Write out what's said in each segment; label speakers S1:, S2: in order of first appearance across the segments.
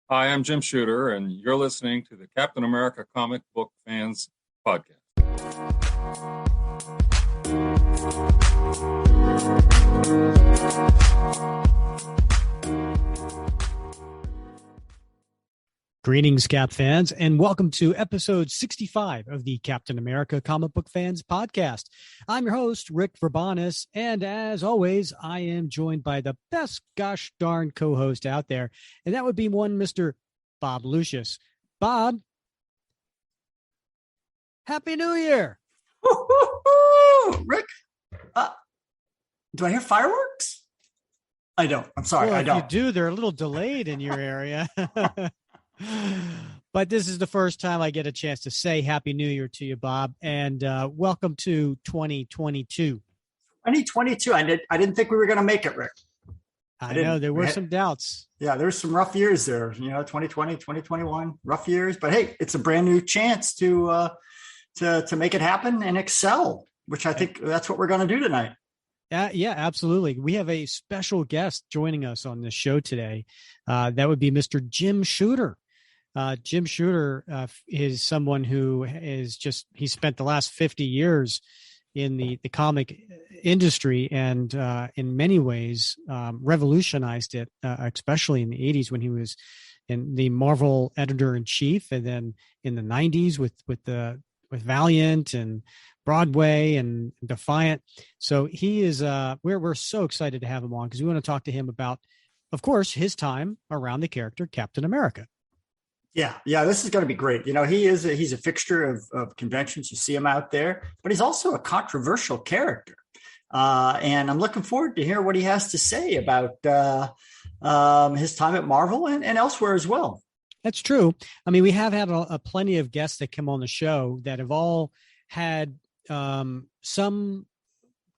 S1: Hi, I'm Jim Shooter, and you're listening to the Captain America Comic Book Fans Podcast.
S2: Greetings, Cap fans, and welcome to episode 65 of the Captain America Comic Book Fans Podcast. I'm your host, Rick Verbanis, and as always, I am joined by the best gosh darn co-host out there, and that would be one Mr. Bob Lucius. Bob, Happy New Year!
S3: Rick, do I hear fireworks? I don't. I'm sorry,
S2: well,
S3: I don't.
S2: If you do, they're a little delayed in your area. But this is the first time I get a chance to say Happy New Year to you, Bob, and welcome to 2022.
S3: 2022. I didn't think we were going to make it, Rick.
S2: I know there were some doubts.
S3: Yeah, there were some rough years there. 2020, 2021, rough years. But hey, it's a brand new chance to make it happen and excel, which I think that's what we're going to do tonight.
S2: Yeah, absolutely. We have a special guest joining us on this show today. That would be Mr. Jim Shooter. Jim Shooter is someone who he spent the last 50 years in the comic industry and in many ways revolutionized it, especially in the 80s when he was in the Marvel editor-in-chief, and then in the 90s with Valiant and Broadway and Defiant. So he is we're so excited to have him on because we want to talk to him about, of course, his time around the character Captain America.
S3: Yeah, this is going to be great. He's a fixture of conventions. You see him out there, but he's also a controversial character. And I'm looking forward to hear what he has to say about his time at Marvel and elsewhere as well.
S2: That's true. I mean, we have had a plenty of guests that come on the show that have all had some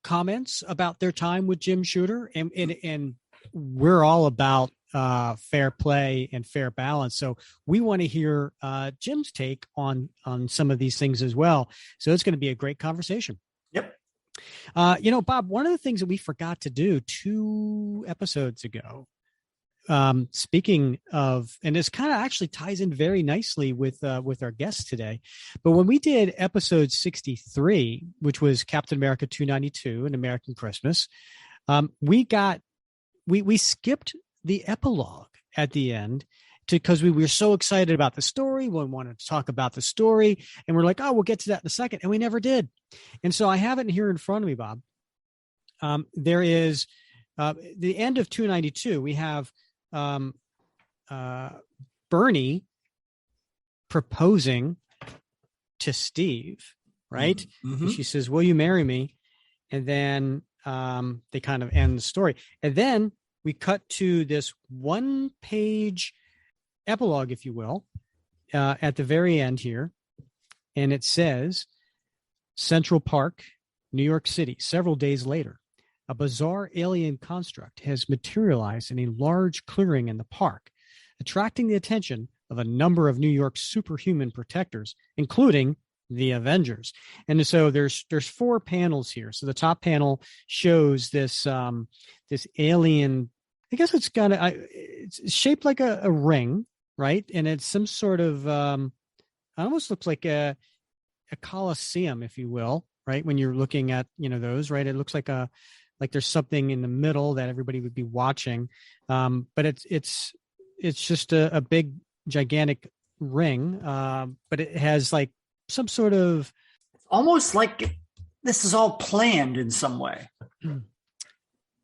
S2: comments about their time with Jim Shooter, and we're all about fair play and fair balance. So we want to hear Jim's take on some of these things as well. So it's going to be a great conversation.
S3: Yep.
S2: Bob, one of the things that we forgot to do 2 episodes ago, speaking of, and this kind of actually ties in very nicely with our guests today, but when we did episode 63, which was Captain America 292, An American Christmas, we skipped the epilogue at the end because we were so excited about the story. We wanted to talk about the story, and we're like, oh, we'll get to that in a second. And we never did. And so I have it here in front of me, Bob. There is the end of 292. We have Bernie proposing to Steve, right?
S3: Mm-hmm.
S2: And she says, will you marry me? And then they kind of end the story. And then we cut to this 1-page epilogue, if you will, at the very end here. And it says, Central Park, New York City, several days later, a bizarre alien construct has materialized in a large clearing in the park, attracting the attention of a number of New York's superhuman protectors, including the Avengers. And so there's 4 panels here. So the top panel shows this alien. I guess it's it's shaped like a ring, right? And it's some sort of it almost looks like a coliseum, if you will, right? When you're looking at those, right? It looks like there's something in the middle that everybody would be watching, but it's just a big gigantic ring, but it has like some sort of,
S3: almost like this is all planned in some way.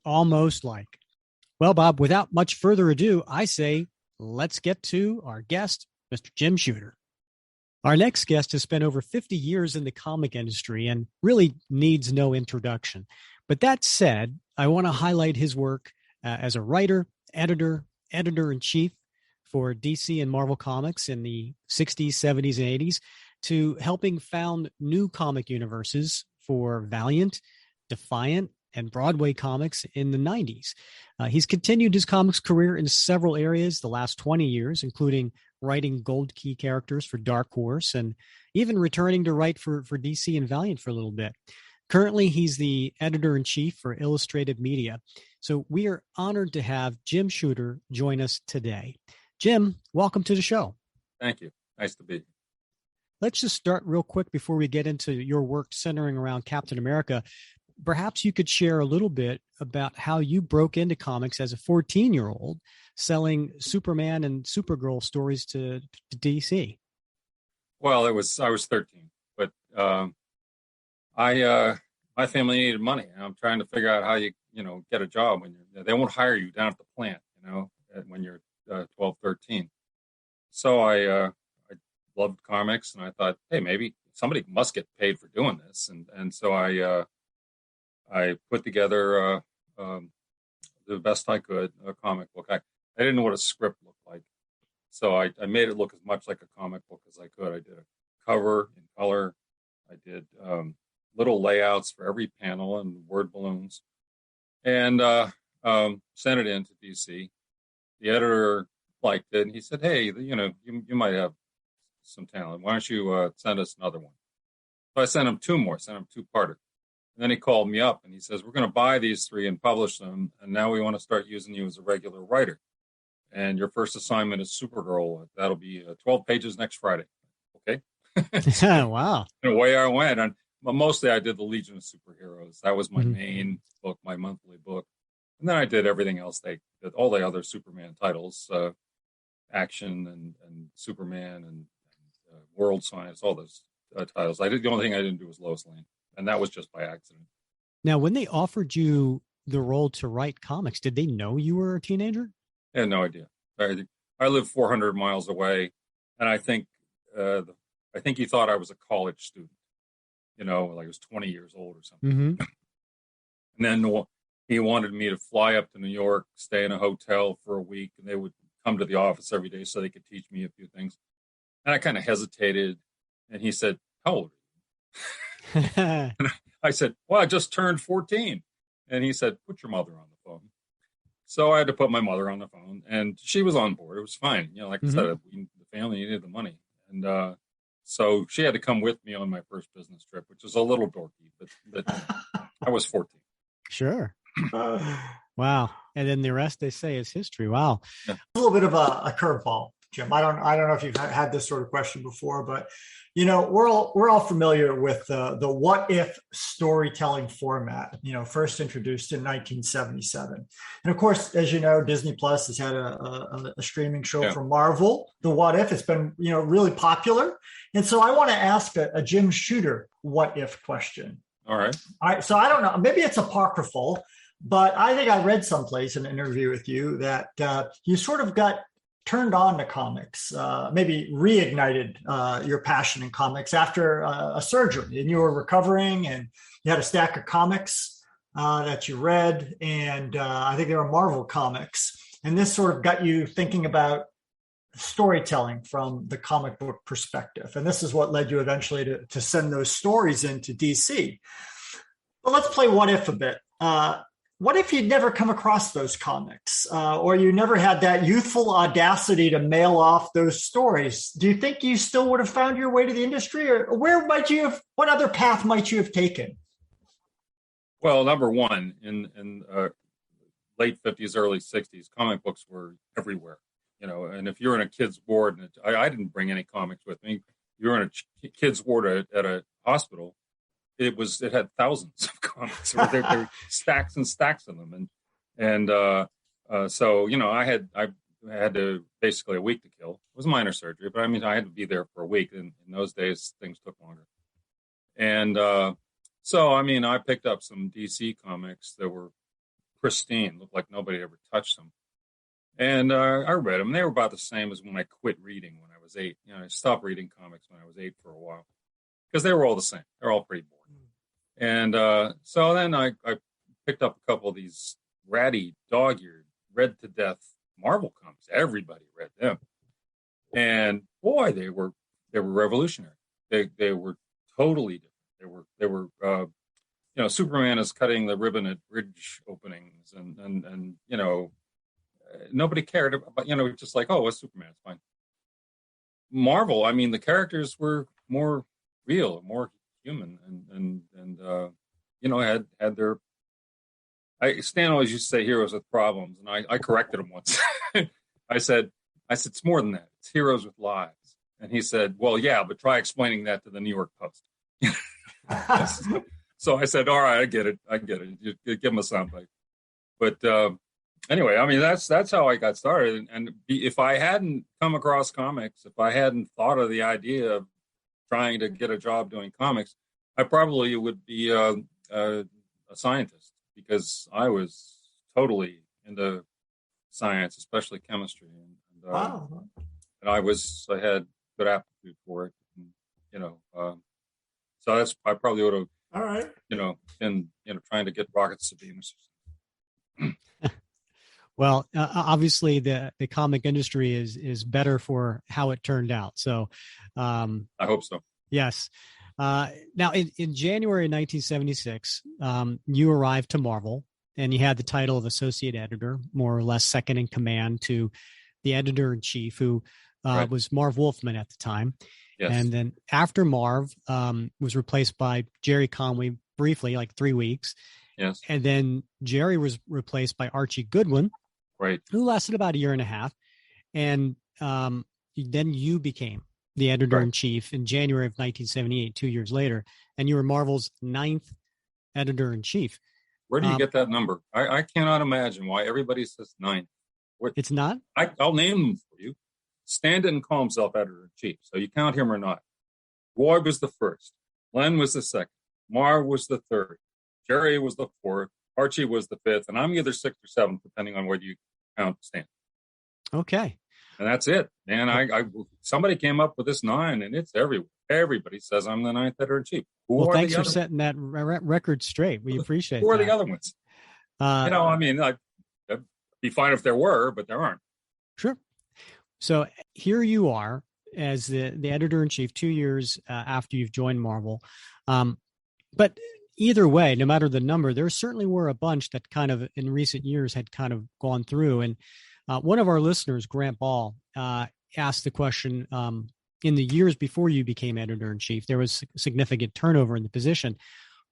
S2: Almost like. Well, Bob, without much further ado, I say let's get to our guest, Mr. Jim Shooter. Our next guest has spent over 50 years in the comic industry and really needs no introduction. But that said, I want to highlight his work as a writer, editor-in-chief for DC and Marvel Comics in the 60s, 70s, and 80s, to helping found new comic universes for Valiant, Defiant, and Broadway comics in the 90s. He's continued his comics career in several areas the last 20 years, including writing Gold Key characters for Dark Horse and even returning to write for DC and Valiant for a little bit. Currently, he's the editor-in-chief for Illustrated Media. So we are honored to have Jim Shooter join us today. Jim, welcome to the show.
S1: Thank you. Nice to be here.
S2: Let's just start real quick before we get into your work centering around Captain America. Perhaps you could share a little bit about how you broke into comics as a 14-year-old, selling Superman and Supergirl stories to DC.
S1: Well, I was 13, but my family needed money, and I'm trying to figure out how you get a job when they won't hire you down at the plant, when you're 12, 13. So I loved comics, and I thought, hey, maybe somebody must get paid for doing this, and so I put together the best I could a comic book. I didn't know what a script looked like, so I made it look as much like a comic book as I could. I did a cover in color. I did little layouts for every panel and word balloons, and sent it in to DC. The editor liked it, and he said, "Hey, you might have some talent. Why don't you send us another one?" So I sent him two more. Sent him two-parter. And then he called me up and he says, "We're going to buy these 3 and publish them, and now we want to start using you as a regular writer. And your first assignment is Supergirl. That'll be 12 pages next Friday." Okay.
S2: Wow.
S1: And away I went. And mostly I did the Legion of Superheroes. That was my main book, my monthly book. And then I did everything else. They did all the other Superman titles, Action and Superman and World Science, all those titles. The only thing I didn't do was Lois Lane. And that was just by accident.
S2: Now, when they offered you the role to write comics, did they know you were a teenager?
S1: I had no idea. I lived 400 miles away, and I think he thought I was a college student. Like I was 20 years old or something.
S2: Mm-hmm.
S1: And then he wanted me to fly up to New York, stay in a hotel for a week, and they would come to the office every day so they could teach me a few things. And I kind of hesitated, and he said, "How old are you?" And I said, "Well, I just turned 14. And he said, "Put your mother on the phone." So I had to put my mother on the phone, and she was on board. It was fine. Like I said, the family needed the money. And so she had to come with me on my first business trip, which was a little dorky, but I was 14.
S2: Sure. Wow. And then the rest, they say, is history. Wow.
S3: Yeah. A little bit of a curveball, Jim. I don't know if you've had this sort of question before, but we're all familiar with the what if storytelling format, first introduced in 1977. And of course, as you know, Disney Plus has had a streaming show from Marvel, The What If. It's been, really popular. And so I want to ask a Jim Shooter what if question.
S1: All right.
S3: So I don't know, maybe it's apocryphal, but I think I read someplace in an interview with you that you sort of got turned on to comics, maybe reignited your passion in comics after a surgery, and you were recovering and you had a stack of comics that you read, and I think they were Marvel comics. And this sort of got you thinking about storytelling from the comic book perspective. And this is what led you eventually to send those stories into DC. But let's play what if a bit. What if you'd never come across those comics, or you never had that youthful audacity to mail off those stories? Do you think you still would have found your way to the industry, or what other path might you have taken?
S1: Well, number one, in late 50s, early 60s, comic books were everywhere, and if you're in a kid's ward, and I didn't bring any comics with me, you're in a kid's ward at a hospital, it had thousands of comics. There were stacks and stacks of them, and so I had to basically a week to kill. It was minor surgery, but I had to be there for a week. And in those days, things took longer. And so I picked up some DC comics that were pristine, looked like nobody ever touched them, and I read them. They were about the same as when I quit reading when I was 8. I stopped reading comics when I was 8 for a while because they were all the same. They're all pretty boring. And so then I picked up a couple of these ratty, dog-eared, read to death Marvel comics. Everybody read them, and boy, they were revolutionary. They were totally different. They were Superman is cutting the ribbon at bridge openings, and nobody cared about just like, oh, it's Superman, it's fine. Marvel, the characters were more real, more human, and had their. Stan always used to say heroes with problems, and I corrected him once. I said I said, it's more than that. It's Heroes with Lives. And he said, well, yeah, but try explaining that to the New York Post. So I said, all right, I get it. You give him a soundbite. But anyway, I mean, that's how I got started. And if I hadn't come across comics, if I hadn't thought of the idea of trying to get a job doing comics, I probably would be a scientist, because I was totally into science, especially chemistry. And
S3: Wow.
S1: And I had good aptitude for it. And, so I probably would have,
S3: All right.
S1: been, trying to get rockets to Venus.
S2: Well, obviously the comic industry is better for how it turned out. So,
S1: I hope so.
S2: Yes. Now in January 1976, you arrived to Marvel, and you had the title of associate editor, more or less second in command to the editor in chief, who
S1: Right.
S2: was Marv Wolfman at the time.
S1: Yes.
S2: And then after Marv was replaced by Jerry Conway briefly, like 3 weeks.
S1: Yes.
S2: And then Jerry was replaced by Archie Goodwin,
S1: Right.
S2: who lasted about a year and a half. And then you became the editor in chief in January of 1978, 2 years later. And you were Marvel's 9th editor in chief.
S1: Where do you get that number? I cannot imagine why everybody says 9.
S2: It's not?
S1: I'll name them for you. Stan didn't call himself editor in chief, so you count him or not. Roy was the first. Len was the second. Marv was the third. Jerry was the fourth. Archie was the fifth. And I'm either sixth or seventh, depending on whether you count Stan.
S2: Okay.
S1: And that's it, man. Somebody came up with this 9, and it's everywhere. Everybody says I'm the 9th editor in chief.
S2: Well, thanks for setting that record straight. We appreciate
S1: Who are
S2: that.
S1: the other ones? It'd be fine if there were, but there aren't.
S2: Sure. So here you are as the editor in chief 2 years after you've joined Marvel. But either way, no matter the number, there certainly were a bunch that kind of in recent years had kind of gone through. And one of our listeners, Grant Ball, asked the question, in the years before you became editor in chief, there was significant turnover in the position.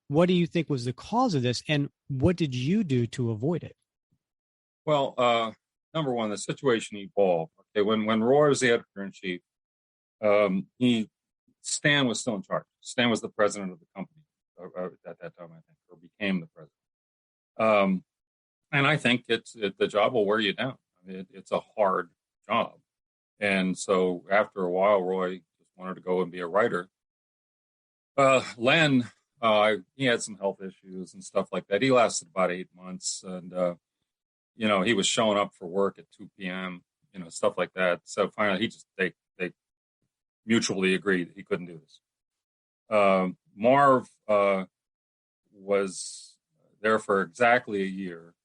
S2: What do you think was the cause of this, and what did you do to avoid it?
S1: Well, number one, the situation evolved. Okay, when Roy was the editor in chief, Stan was still in charge. Stan was the president of the company at that time, I think, or became the president. And I think the job will wear you down. I mean, it's a hard job. And so after a while, Roy just wanted to go and be a writer. Len, he had some health issues and stuff like that. He lasted about 8 months, and he was showing up for work at 2 p.m., stuff like that. So finally, they mutually agreed that he couldn't do this. Marv was there for exactly a year,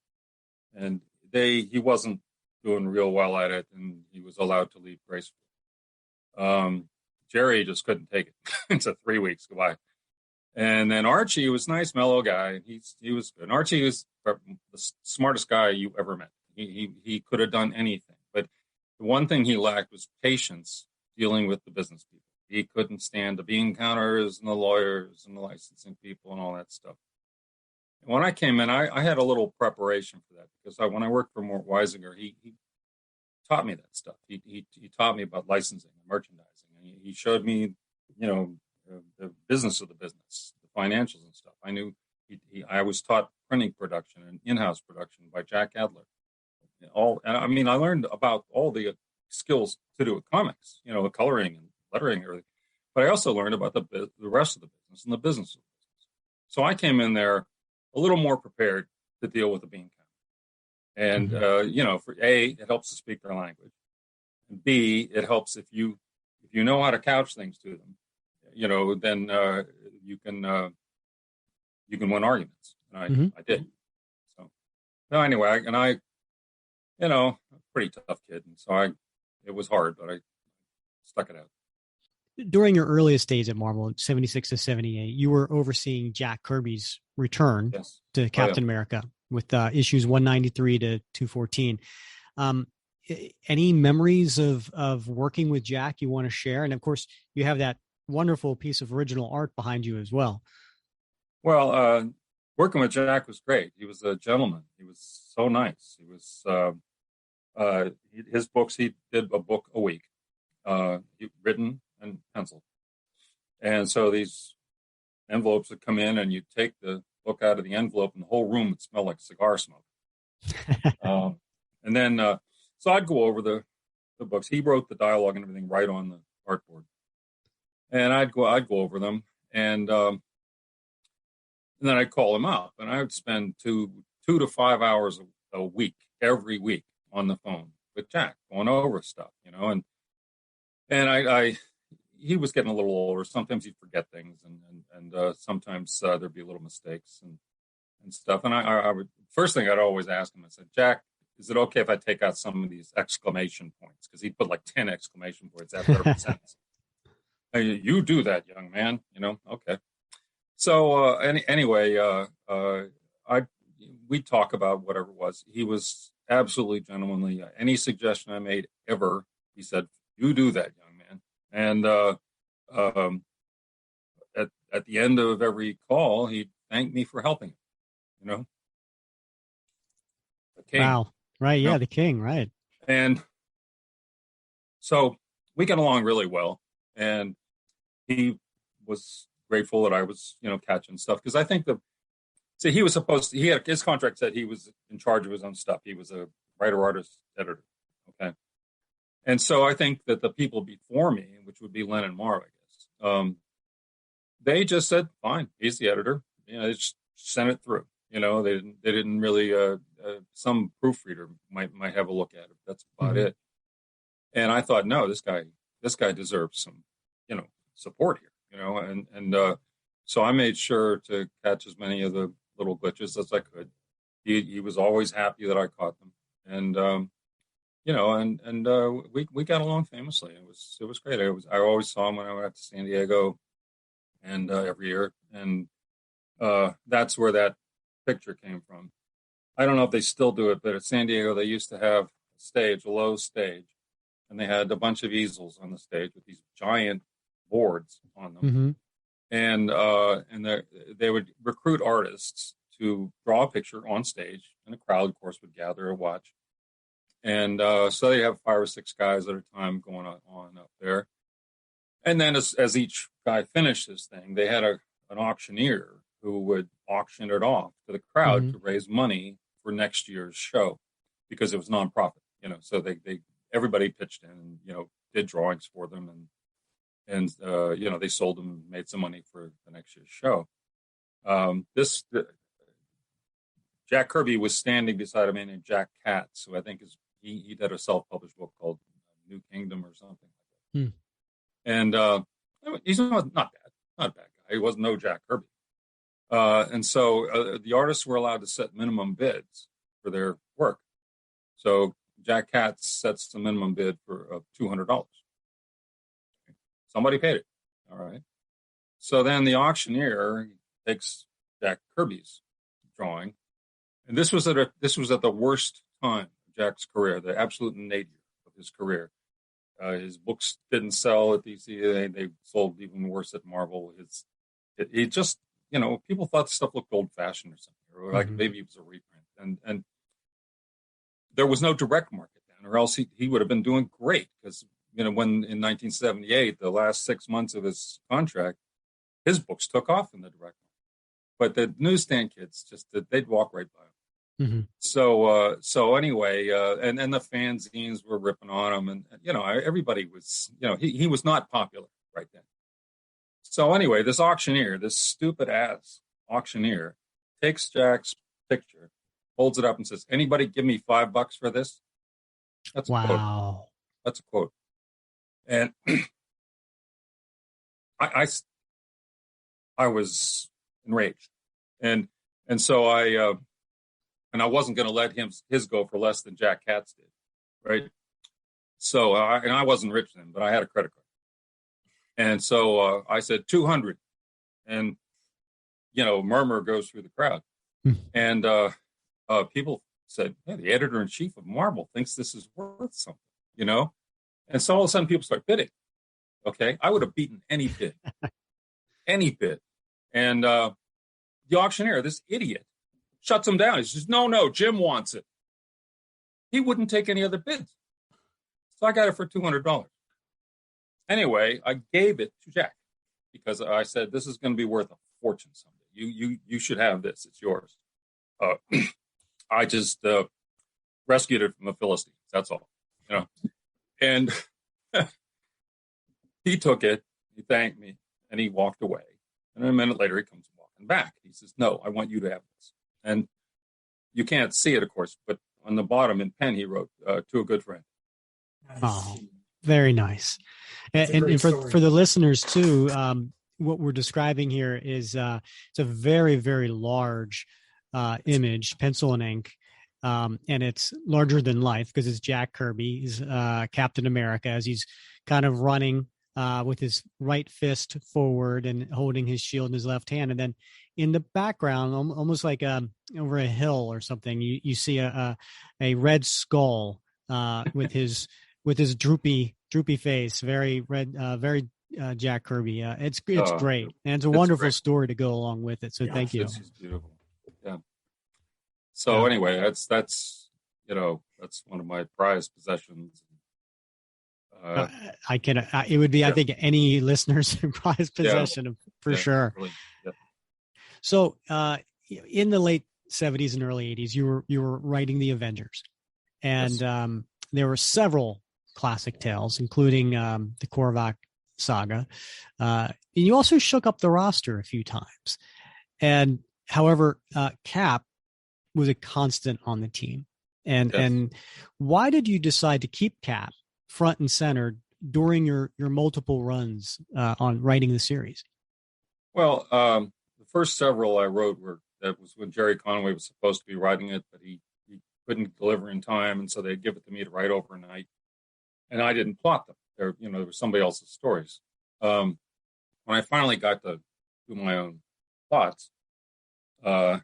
S1: and he wasn't doing real well at it, and he was allowed to leave gracefully. Jerry just couldn't take it. It's a 3 weeks goodbye. And then Archie was a nice, mellow guy. He was good. And Archie was the smartest guy you ever met. He could have done anything, but the one thing he lacked was patience dealing with the business people. He couldn't stand the bean counters and the lawyers and the licensing people and all that stuff. And when I came in, I had a little preparation for that, because when I worked for Mort Weisinger, he taught me that stuff. He taught me about licensing and merchandising. And he showed me, the business of the business, the financials and stuff. I knew I was taught printing production and in-house production by Jack Adler. I learned about all the skills to do with comics, coloring and lettering and everything. But I also learned about the rest of the business and the business of the business. So I came in there a little more prepared to deal with the bean count. And, for A, it helps to speak their language. And B, it helps if you know how to couch things to them, then you can win arguments. And I did. So anyway, I'm a pretty tough kid. And so it was hard, but I stuck it out.
S2: During your earliest days at Marvel, 76 to 78, you were overseeing Jack Kirby's return to Captain America with issues 193 to 214. Any memories of working with Jack you want to share? And of course, you have that wonderful piece of original art behind you as well.
S1: Well, working with Jack was great. He was a gentleman. He was so nice. He was his books, he did a book a week, written and penciled. And so these envelopes would come in, and you'd take the book out of the envelope, and the whole room would smell like cigar smoke. And then, so I'd go over the books. He wrote the dialogue and everything right on the artboard, and I'd go over them, and then I'd call him up, and I would spend 2 to 5 hours a week, every week, on the phone with Jack, going over stuff, and I he was getting a little older. Sometimes he'd forget things, and sometimes there'd be little mistakes and stuff. And I would, first thing I'd always ask him, I said, Jack, is it okay if I take out some of these exclamation points? Because he'd put like 10 exclamation points after every sentence. You do that, young man, okay. So anyway, we'd talk about whatever it was. He was absolutely gentlemanly. Any suggestion I made ever, he said, you do that, young man. And at the end of every call, he'd thank me for helping him, The king.
S2: Wow. Right. Yeah. The king. Right.
S1: And so we got along really well. And he was grateful that I was, catching stuff. Because I think he was his contract said he was in charge of his own stuff. He was a writer, artist, editor. Okay. And so I think that the people before me, which would be Len and Marv, I guess, they just said, fine, he's the editor. They just sent it through. They didn't really, some proofreader might have a look at it. That's about it. And I thought, no, this guy deserves some, support here, and so I made sure to catch as many of the little glitches as I could. He was always happy that I caught them. And, we got along famously. It was great. I always saw him when I went to San Diego, and every year, and that's where that picture came from. I don't know if they still do it, but at San Diego they used to have a low stage, and they had a bunch of easels on the stage with these giant boards on them, and they would recruit artists to draw a picture on stage, and a crowd, of course, would gather to watch. And so they have 5 or 6 guys at a time going on up there. And then as each guy finished his thing, they had an auctioneer who would auction it off to the crowd to raise money for next year's show, because it was nonprofit, so everybody pitched in and, did drawings for them, and they sold them and made some money for the next year's show. Jack Kirby was standing beside a man named Jack Katz, who I think he did a self-published book called New Kingdom or something like that. And he's not bad, not a bad guy. He wasn't no Jack Kirby. And so the artists were allowed to set minimum bids for their work. So Jack Katz sets the minimum bid for $200. Somebody paid it. All right. So then the auctioneer takes Jack Kirby's drawing, and this was at the worst time of Jack's career, the absolute nadir of his career. His books didn't sell at DC; they sold even worse at Marvel. He just, people thought the stuff looked old-fashioned or something, or like maybe it was a reprint, and there was no direct market then, or else he would have been doing great, because when in 1978, the last 6 months of his contract, his books took off in the direct market. But the newsstand kids they'd walk right by him. So anyway, and the fanzines were ripping on him, and everybody was, he was not popular right then. So anyway, this stupid ass auctioneer, takes Jack's picture, holds it up, and says, "Anybody give me $5 for this?" That's a quote. That's a quote. And I was enraged, and so I wasn't going to let his go for less than Jack Katz did, right? So I wasn't rich then, but I had a credit card, and so I said 200, and murmur goes through the crowd, and people said, "Yeah, the editor-in-chief of Marvel thinks this is worth something," And so all of a sudden people start bidding. Okay. I would have beaten any bid. And the auctioneer, this idiot, shuts him down. He says, no, Jim wants it. he wouldn't take any other bids. So I got it for $200. Anyway, I gave it to Jack because I said, this is going to be worth a fortune someday. You should have this. It's yours. I just rescued it from the Philistines. That's all, And he took it. He thanked me, and he walked away. And a minute later, he comes walking back. He says, "No, I want you to have this." And you can't see it, of course, but on the bottom in pen, he wrote, "To a good friend."
S3: Nice.
S2: Oh, very nice. And for the listeners too, what we're describing here is it's a very, very large image, pencil and ink. And it's larger than life because it's Jack Kirby. He's Captain America as he's kind of running with his right fist forward and holding his shield in his left hand. And then in the background, almost like over a hill or something, you see a red skull with his droopy face, very red, very Jack Kirby. It's great, and it's a wonderful great story to go along with it. So thank you.
S1: It's beautiful. Yeah. So anyway, that's one of my prized possessions.
S2: It would be, I think, any listener's prized possession for sure. Really, yeah. So in the late 70s and early 80s, you were writing the Avengers, and there were several classic tales, including the Korvac saga. And you also shook up the roster a few times. And however, Cap was a constant on the team. And why did you decide to keep Cap front and center during your multiple runs on writing the series?
S1: Well, the first several I wrote that was when Jerry Conway was supposed to be writing it, but he couldn't deliver in time, and so they'd give it to me to write overnight. And I didn't plot them. There was somebody else's stories. When I finally got to do my own plots, I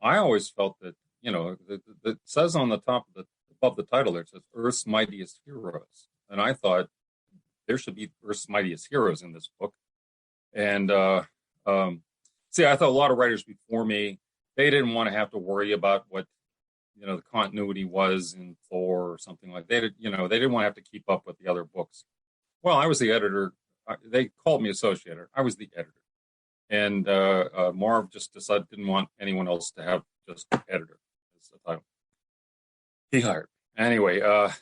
S1: always felt that, it says on the top above the title there, it says Earth's Mightiest Heroes. And I thought there should be Earth's Mightiest Heroes in this book. And I thought a lot of writers before me, they didn't want to have to worry about what, the continuity was in Thor or something like that. They didn't want to have to keep up with the other books. Well, I was the editor. They called me associate editor. I was the editor. And Marv just decided didn't want anyone else to have just editor as the title. He hired me. Anyway, the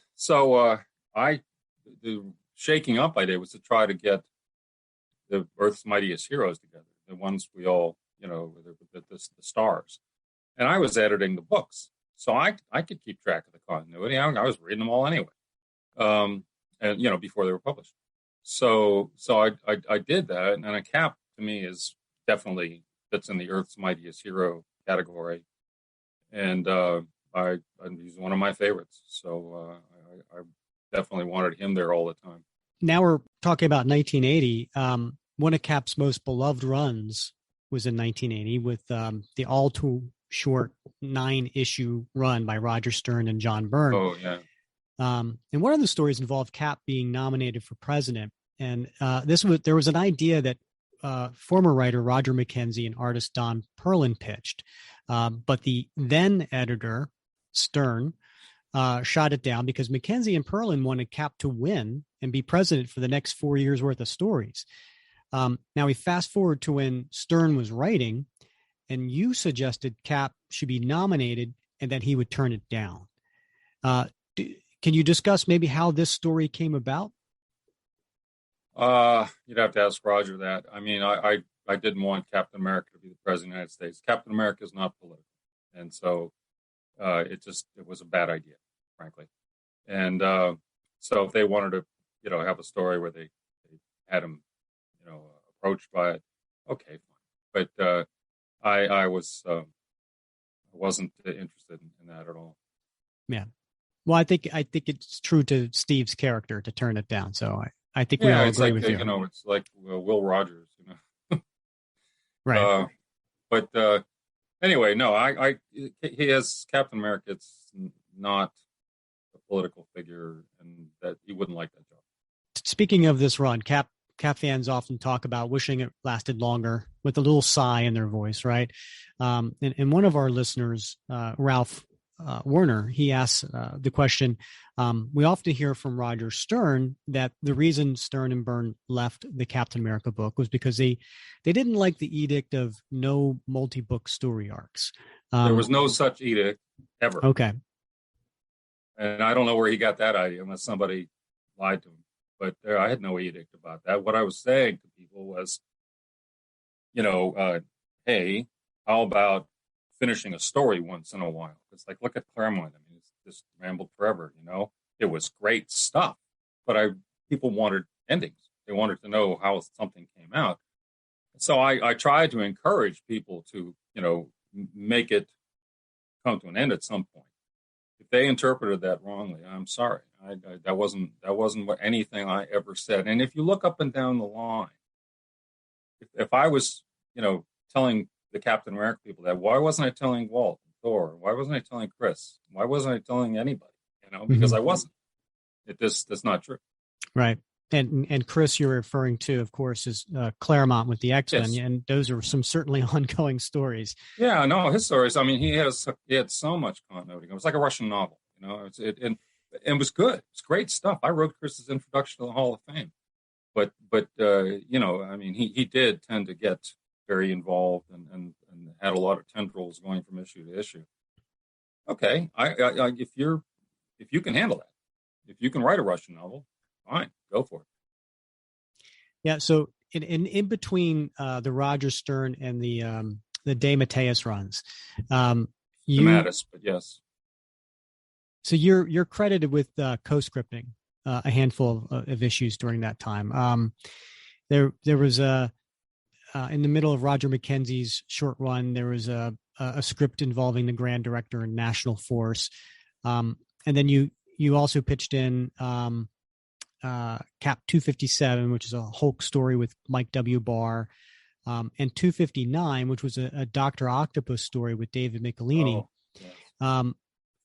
S1: shaking up I did was to try to get the Earth's Mightiest Heroes together, the ones we all, the stars. And I was editing the books. So I could keep track of the continuity. I was reading them all anyway, and before they were published. So I did that, and a Cap to me is definitely fits in the Earth's Mightiest Hero category, and he's one of my favorites. So I definitely wanted him there all the time.
S2: Now we're talking about 1980. One of Cap's most beloved runs was in 1980 with the all too short 9-issue run by Roger Stern and John Byrne.
S1: Oh, yeah.
S2: And one of the stories involved Cap being nominated for president. And there was an idea that former writer Roger McKenzie and artist Don Perlin pitched. But the then editor, Stern, shot it down because McKenzie and Perlin wanted Cap to win and be president for the next 4 years worth of stories. Now we fast forward to when Stern was writing, and you suggested Cap should be nominated and that he would turn it down. Can you discuss maybe how this story came about?
S1: You'd have to ask Roger that. I mean, I didn't want Captain America to be the president of the United States. Captain America is not political. And so it was a bad idea, frankly. And so if they wanted to, have a story where they had him, approached by it, okay, fine. But I wasn't interested in that at all.
S2: Yeah. Well, I think it's true to Steve's character to turn it down. So I think we all agree with you.
S1: It's like Will Rogers,
S2: Right.
S1: But anyway, no, he has Captain America. It's not a political figure, and that he wouldn't like that job.
S2: Speaking of this run, Cap fans often talk about wishing it lasted longer with a little sigh in their voice, right? And one of our listeners, Ralph Werner, he asks the question, we often hear from Roger Stern that the reason Stern and Byrne left the Captain America book was because they didn't like the edict of no multi-book story arcs.
S1: There was no such edict ever.
S2: Okay.
S1: And I don't know where he got that idea, unless somebody lied to him. But I had no edict about that. What I was saying to people was, hey, how about finishing a story once in a while? It's like, look at Claremont. I mean, it's just rambled forever, It was great stuff, but people wanted endings. They wanted to know how something came out. So I tried to encourage people to, make it come to an end at some point. If they interpreted that wrongly, I'm sorry. That wasn't what anything I ever said. And if you look up and down the line, if I was, telling the Captain America people that, why wasn't I telling Walt, Thor? Why wasn't I telling Chris? Why wasn't I telling anybody? Because I wasn't. That's not true.
S2: Right. And Chris, you're referring to, of course, is Claremont with the X-Men,
S1: Yes.
S2: and those are some certainly ongoing stories.
S1: Yeah, no, his stories. I mean, he had so much continuity. It was like a Russian novel, and it was good. It's great stuff. I wrote Chris's introduction to the Hall of Fame, but I mean, he did tend to get very involved and had a lot of tendrils going from issue to issue. Okay, if you can handle that, if you can write a Russian novel, fine, go for it.
S2: Yeah. So in between the Roger Stern and the DeMatteis runs,
S1: DeMatteis, but yes.
S2: So you're credited with co-scripting a handful of issues during that time. There was in the middle of Roger McKenzie's short run, there was a script involving the Grand Director and National Force, and then you also pitched in Cap 257, which is a Hulk story with Mike W. Barr, and 259, which was a Dr. Octopus story with David Michelini.
S1: Oh, yes.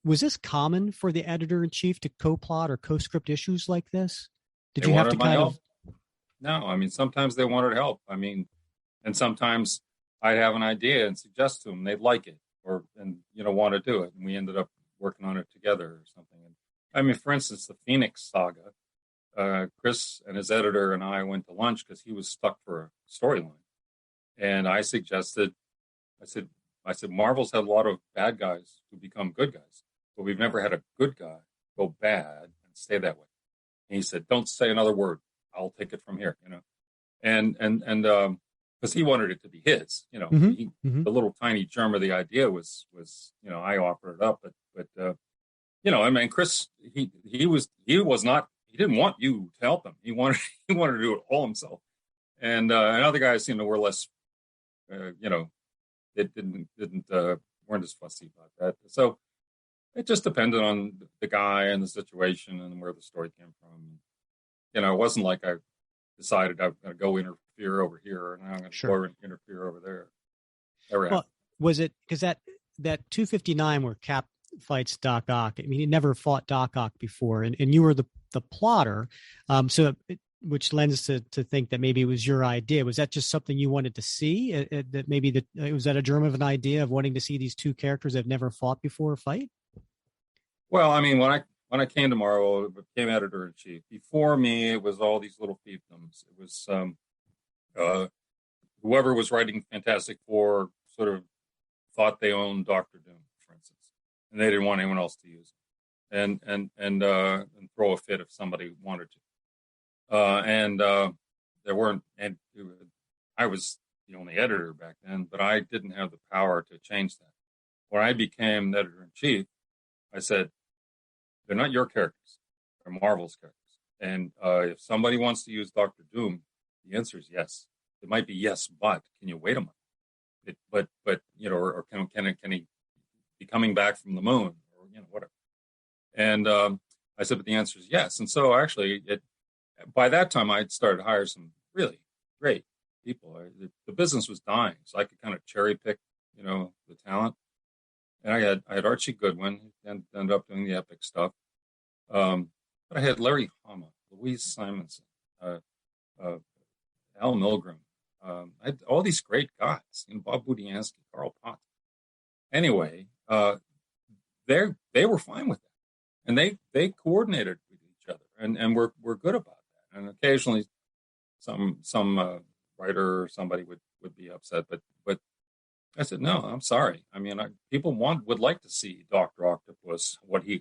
S2: Was this common for the editor-in-chief to co-plot or co-script issues like this? Did
S1: They
S2: you have to
S1: wanted my
S2: kind
S1: help.
S2: of?
S1: No, I mean, sometimes they wanted help. I mean, and sometimes I'd have an idea and suggest to them they'd like it and want to do it. And we ended up working on it together or something. And I mean, for instance, the Phoenix saga, Chris and his editor and I went to lunch because he was stuck for a storyline. And I said, Marvel's had a lot of bad guys who become good guys, but we've never had a good guy go bad and stay that way. And he said, don't say another word. I'll take it from here, and because he wanted it to be his, the little tiny germ of the idea was, I offered it up, but I mean, Chris, he didn't want you to help him. He wanted to do it all himself. And other guys, were less, they weren't as fussy about that. So it just depended on the guy and the situation and where the story came from. It wasn't like I decided I'm going to go interfere over here and I'm going to go interfere over there.
S2: Well, was it because that 259 where Cap fights Doc Ock? I mean, he never fought Doc Ock before, and you were the plotter, which lends to think that maybe it was your idea. Was that just something you wanted to see? That maybe was that a germ of an idea of wanting to see these two characters that have never fought before fight?
S1: Well, I mean, when I came to Marvel, I became editor-in-chief. Before me, it was all these little fiefdoms. It was whoever was writing Fantastic Four sort of thought they owned Doctor Doom, for instance, and they didn't want anyone else to use it, and throw a fit if somebody wanted to. There weren't, and I was the only editor back then, but I didn't have the power to change that. When I became editor-in-chief, I said, they're not your characters. They're Marvel's characters. And if somebody wants to use Doctor Doom, the answer is yes. It might be yes, but can you wait a month? Or can he be coming back from the moon or whatever? And I said, but the answer is yes. And so actually, by that time, I'd started to hire some really great people. The business was dying, so I could kind of cherry pick, the talent. And I had Archie Goodwin, and ended up doing the epic stuff. But I had Larry Hama, Louise Simonson, Al Milgrom. I had all these great guys, Bob Budiansky, Carl Potts. Anyway, they were fine with that, and they coordinated with each other, and we're good about that. And occasionally, some writer or somebody would be upset, but I said, no, I'm sorry. I mean, people would like to see Doctor Octopus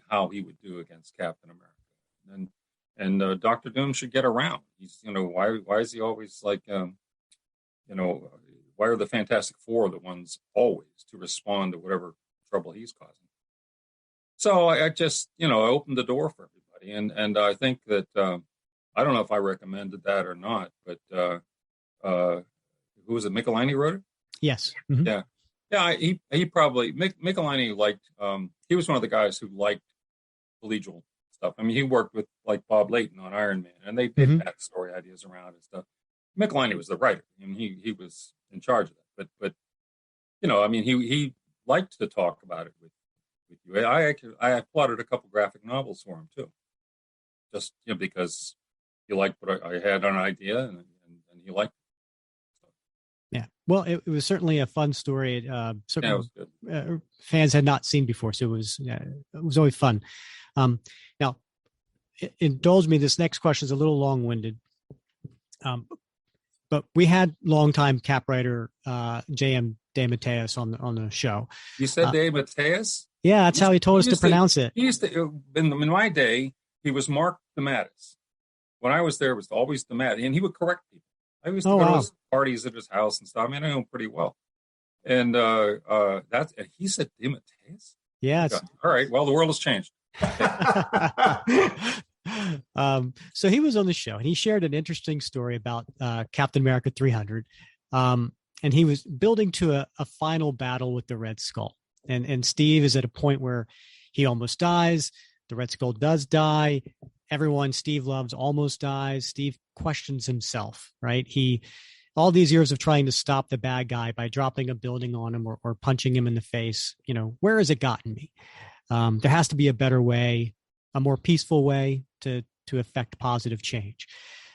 S1: how he would do against Captain America, and Doctor Doom should get around. He's why is he always like why are the Fantastic Four the ones always to respond to whatever trouble he's causing? So I just opened the door for everybody, and I think that I don't know if I recommended that or not, but who was it? Michelini wrote it.
S2: Yes.
S1: Mm-hmm. Yeah. He probably Michelini liked. He was one of the guys who liked collegial stuff. I mean, he worked with like Bob Layton on Iron Man, and they did backstory ideas around and stuff. Michelini was the writer, and he was in charge of that. But I mean, he liked to talk about it with you. I plotted a couple graphic novels for him too, just because he liked what I had an idea, and he liked it.
S2: Yeah, well, it was certainly a fun story. Certainly,
S1: it was good.
S2: Fans had not seen before, so it was always fun. Now, indulge me. This next question is a little long-winded, but we had longtime Cap writer J.M. DeMatteis on the show.
S1: You said DeMatteis?
S2: Yeah, that's how he told us to pronounce it.
S1: He used to in my day. He was Mark DeMatteis. When I was there, it was always DeMatteis, and he would correct people. I used to go to his parties at his house and stuff. I mean, I know him pretty well. And he said DeMatteis?
S2: Yeah.
S1: All right. Well, the world has changed.
S2: So he was on the show, and he shared an interesting story about Captain America 300. And he was building to a final battle with the Red Skull. And Steve is at a point where he almost dies. The Red Skull does die. Everyone Steve loves almost dies. Steve questions himself, right? All these years of trying to stop the bad guy by dropping a building on him or punching him in the face, where has it gotten me? There has to be a better way, a more peaceful way to affect positive change.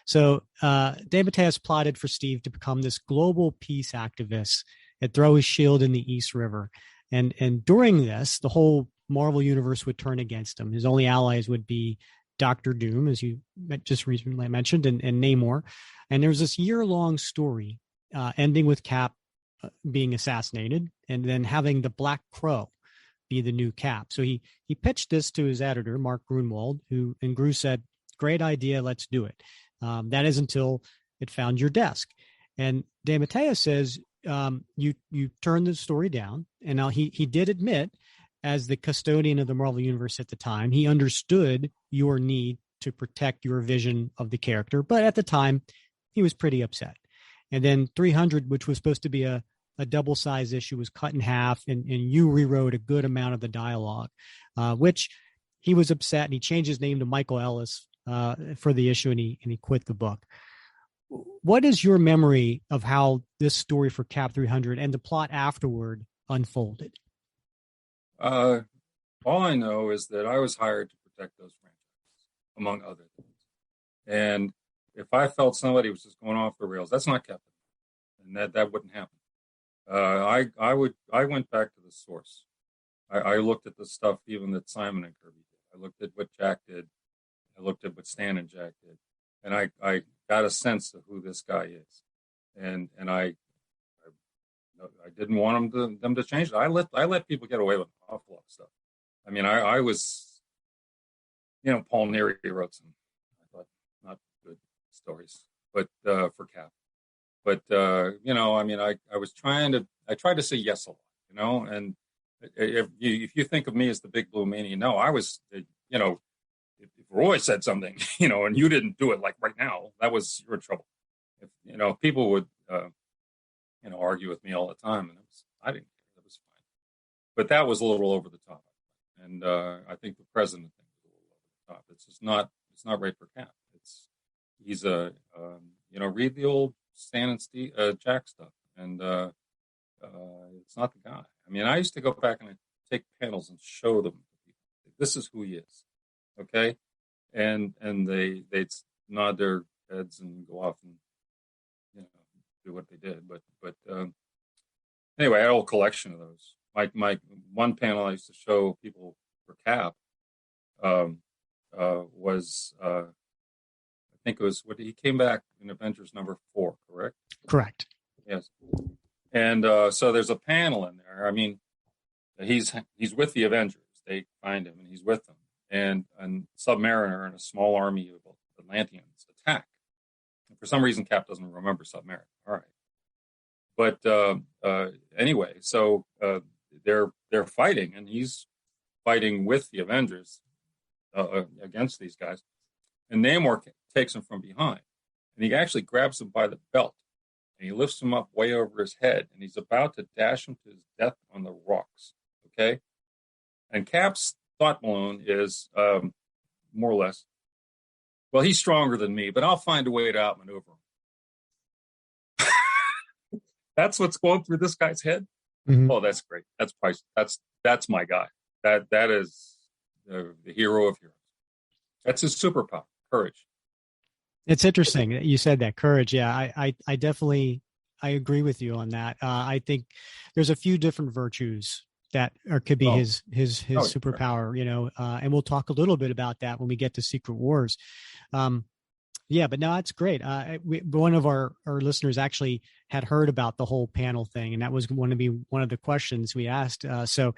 S2: So DeMatteis plotted for Steve to become this global peace activist and throw his shield in the East River. And during this, the whole Marvel universe would turn against him. His only allies would be Doctor Doom, as you just recently mentioned, and Namor. And there's this year-long story ending with Cap being assassinated and then having the Black Crow be the new Cap. So he pitched this to his editor, Mark Grunwald, and Gru said, great idea, let's do it. That is until it found your desk. And DeMatteis says, you turned the story down. And now he did admit, as the custodian of the Marvel Universe at the time, he understood your need to protect your vision of the character. But at the time, he was pretty upset. And then 300, which was supposed to be a double-size issue, was cut in half, and you rewrote a good amount of the dialogue, which he was upset, and he changed his name to Michael Ellis for the issue, and he quit the book. What is your memory of how this story for Cap 300 and the plot afterward unfolded?
S1: All I know is that I was hired to protect those franchises, among other things. And if I felt somebody was just going off the rails, that's not Captain, and that wouldn't happen. I went back to the source. I looked at the stuff even that Simon and Kirby did. I looked at what Jack did. I looked at what Stan and Jack did, and I got a sense of who this guy is, and I didn't want them to change it. I let people get away with an awful lot of stuff. I mean, I was, Paul Neary wrote some, I thought, not good stories, but for Cap. But I mean, I tried to say yes a lot, and if you think of me as the big blue meanie, no, I was, if Roy said something, and you didn't do it like right now, you're in trouble. If people would, argue with me all the time, and I didn't care. That was fine. But that was a little over the top, and I think the president thing was a little over the top. It's not right for Cap. He's read the old Stan and Steve, Jack stuff, and it's not the guy. I mean, I used to go back and I'd take panels and show them to people. This is who he is, okay? And they'd nod their heads and go off and do what they did. But anyway, I had a whole collection of those. My one panel I used to show people for Cap was I think it was what he came back in Avengers #4, correct?
S2: Correct.
S1: Yes. And so there's a panel in there. I mean, he's with the Avengers. They find him and he's with them. And Submariner and a small army of Atlanteans attack. And for some reason, Cap doesn't remember Submariner. All right. But anyway, so they're fighting, and he's fighting with the Avengers against these guys. And Namor takes him from behind, and he actually grabs him by the belt, and he lifts him up way over his head, and he's about to dash him to his death on the rocks. Okay, and Cap's thought balloon is more or less, well, he's stronger than me, but I'll find a way to outmaneuver him. That's what's going through this guy's head. Mm-hmm. Oh, that's great. That's priceless. That's my guy. That is the hero of heroes. That's his superpower, courage.
S2: It's interesting that you said that, courage. Yeah, I definitely agree with you on that. I think there's a few different virtues that could be his superpower, sure. You know, and we'll talk a little bit about that when we get to Secret Wars. Yeah, but no, it's great. One of our listeners actually had heard about the whole panel thing, and that was going to be one of the questions we asked. So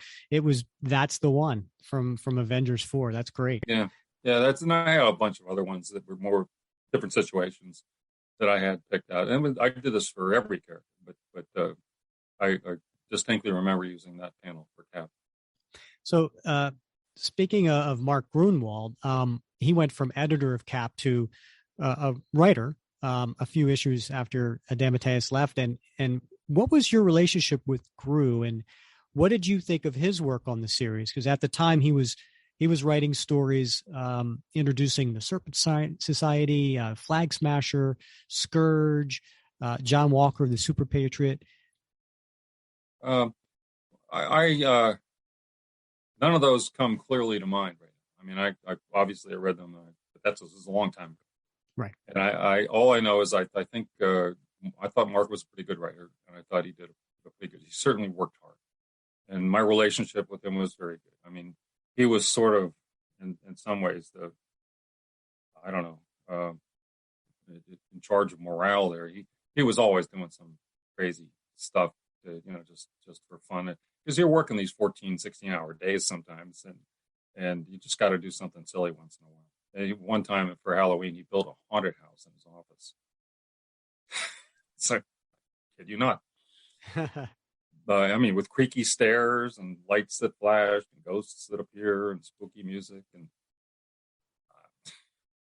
S2: that's the one from Avengers 4. That's great.
S1: Yeah, and I have a bunch of other ones that were more different situations that I had picked out, and I did this for every character, but I distinctly remember using that panel for Cap.
S2: So speaking of Mark Gruenwald, he went from editor of Cap to a writer a few issues after DeMatteis left. And what was your relationship with Gru, and what did you think of his work on the series? Because at the time he was writing stories introducing the Serpent Society, Flag Smasher, Scourge, John Walker, the Super Patriot.
S1: I none of those come clearly to mind right now. I mean, I obviously read them, but this was a long time ago.
S2: Right.
S1: And I all I know is I think I thought Mark was a pretty good writer, and I thought he did a pretty good. He certainly worked hard, and my relationship with him was very good. I mean, he was sort of in some ways I don't know, in charge of morale there. He was always doing some crazy stuff to, you know, just for fun, because you're working these 14, 16-hour days sometimes, and you just got to do something silly once in a while. And one time for Halloween, he built a haunted house in his office. So, kid you not. I mean, with creaky stairs and lights that flash and ghosts that appear and spooky music, and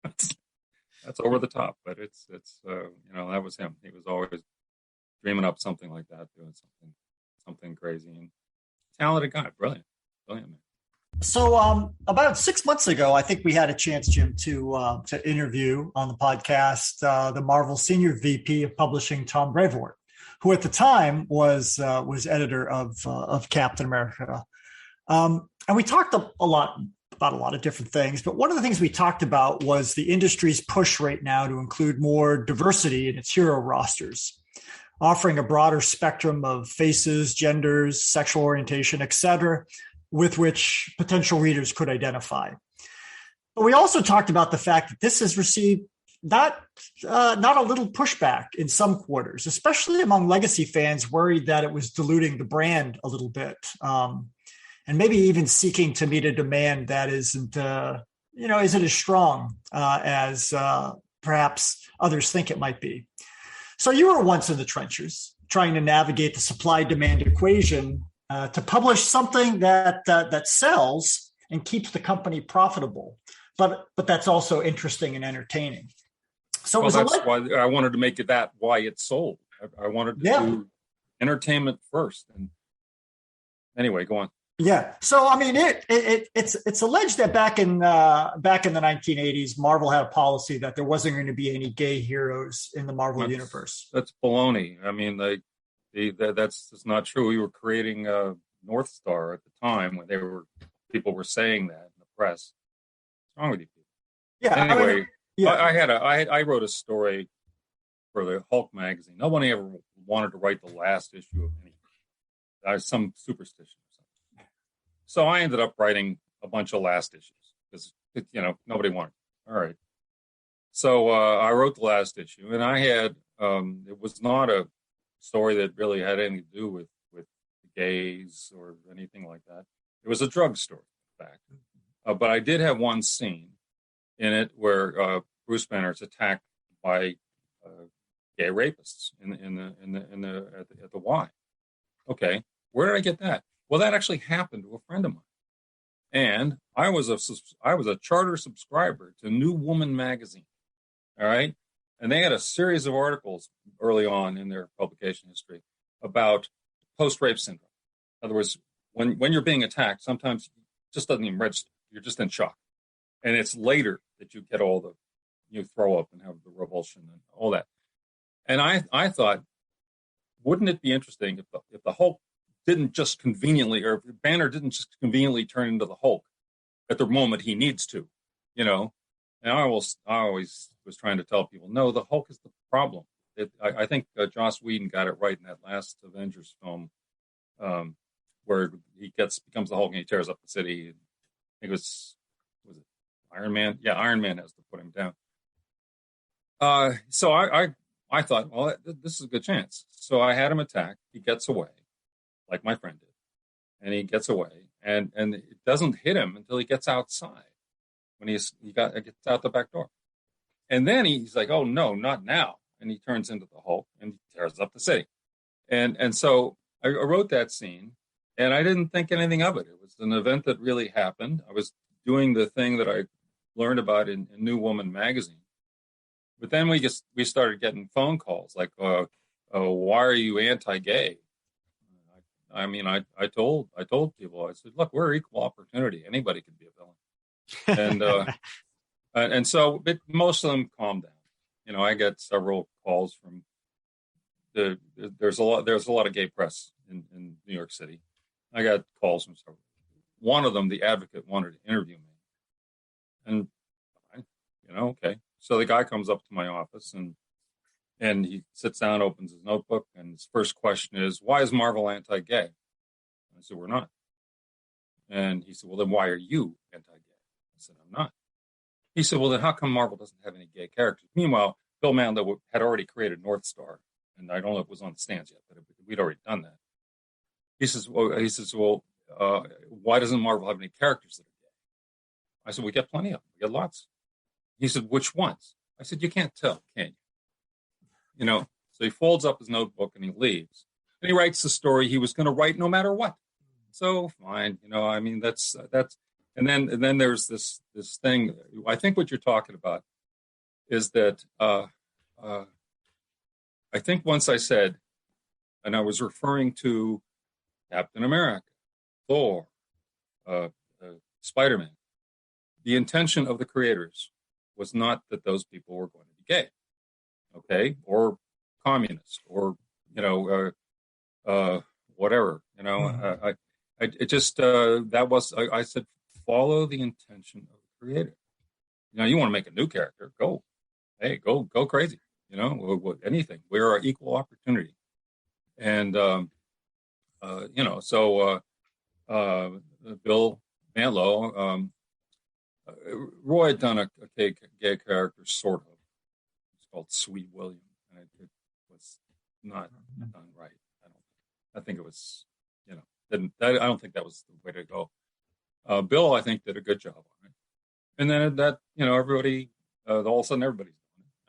S1: that's over the top. But it's you know, that was him. He was always dreaming up something like that, doing something crazy, and talented guy, brilliant man.
S3: So about 6 months ago, I think we had a chance, Jim, to interview on the podcast the Marvel Senior VP of Publishing, Tom Brevoort, who at the time was editor of Captain America, and we talked a lot about a lot of different things. But one of the things we talked about was the industry's push right now to include more diversity in its hero rosters, offering a broader spectrum of faces, genders, sexual orientation, etc., with which potential readers could identify. But we also talked about the fact that this has received not a little pushback in some quarters, especially among legacy fans worried that it was diluting the brand a little bit, and maybe even seeking to meet a demand that isn't as strong as perhaps others think it might be. So you were once in the trenches, trying to navigate the supply-demand equation to publish something that sells and keeps the company profitable, but that's also interesting and entertaining. So
S1: that's why I wanted to make it why it sold. I wanted to do entertainment first. And anyway, go on.
S3: Yeah. So I mean, it's alleged that back in the 1980s, Marvel had a policy that there wasn't going to be any gay heroes in the Marvel universe.
S1: That's baloney. I mean, that's not true. We were creating North Star at the time when people were saying that in the press. What's wrong with you people?
S3: Yeah.
S1: Anyway, I wrote a story for the Hulk magazine. Nobody ever wanted to write the last issue of anything. Some superstition or something. So I ended up writing a bunch of last issues because, nobody wanted it. All right. So I wrote the last issue, and I had, it was not a story that really had anything to do with gays or anything like that. It was a drug story, in fact. But I did have one scene in it where Bruce Banner is attacked by gay rapists at the Y. Okay, where did I get that? Well, that actually happened to a friend of mine, and I was a charter subscriber to New Woman magazine. All right, and they had a series of articles early on in their publication history about post-rape syndrome. In other words, when you're being attacked, sometimes it just doesn't even register. You're just in shock, and it's later that you get you throw up and have the revulsion and all that. And I thought, wouldn't it be interesting if the Hulk didn't just conveniently, or if Banner didn't just conveniently turn into the Hulk at the moment he needs to, And I always was trying to tell people, no, the Hulk is the problem. I think Joss Whedon got it right in that last Avengers film, where he becomes the Hulk and he tears up the city. I think was it Iron Man? Yeah, Iron Man has to put him down. So I thought, well, this is a good chance. So I had him attack. He gets away, like my friend did, and he gets away, and it doesn't hit him until he gets outside, when he gets out the back door, and then he's like, oh no, not now, and he turns into the Hulk and he tears up the city, and so I wrote that scene, and I didn't think anything of it. It was an event that really happened. I was doing the thing that I learned about in New Woman magazine. But then we started getting phone calls like, why are you anti-gay? I mean, I told people, I said, look, we're equal opportunity. Anybody can be a villain. And so most of them calmed down. I get several calls from there's a lot of gay press in New York City. I got calls from several. One of them, the Advocate, wanted to interview me. And okay. So the guy comes up to my office and he sits down, opens his notebook, and his first question is, why is Marvel anti-gay? I said, we're not. And he said, well, then why are you anti-gay? I said, I'm not. He said, well, then how come Marvel doesn't have any gay characters? Meanwhile, Bill Mando had already created North Star, and I don't know if it was on the stands yet, but we'd already done that. He says, well, why doesn't Marvel have any characters that are gay? I said, we get plenty of them. We get lots. He said, which ones? I said, you can't tell, can you? So he folds up his notebook and he leaves. And he writes the story he was going to write no matter what. So fine, I mean, that's, and then there's this thing. I think what you're talking about is that I think once I said, and I was referring to Captain America, Thor, Spider-Man, the intention of the creators was not that those people were going to be gay, okay, or communist, or whatever. It just that was I said, follow the intention of the creator. You want to make a new character, go crazy. Anything. We're equal opportunity, and so Bill Mantlo. Roy had done a gay character, sort of. It's called Sweet William, and it was not done right. I think it was, I don't think that was the way to go. Bill, I think, did a good job on it, and then that, everybody, all of a sudden, everybody's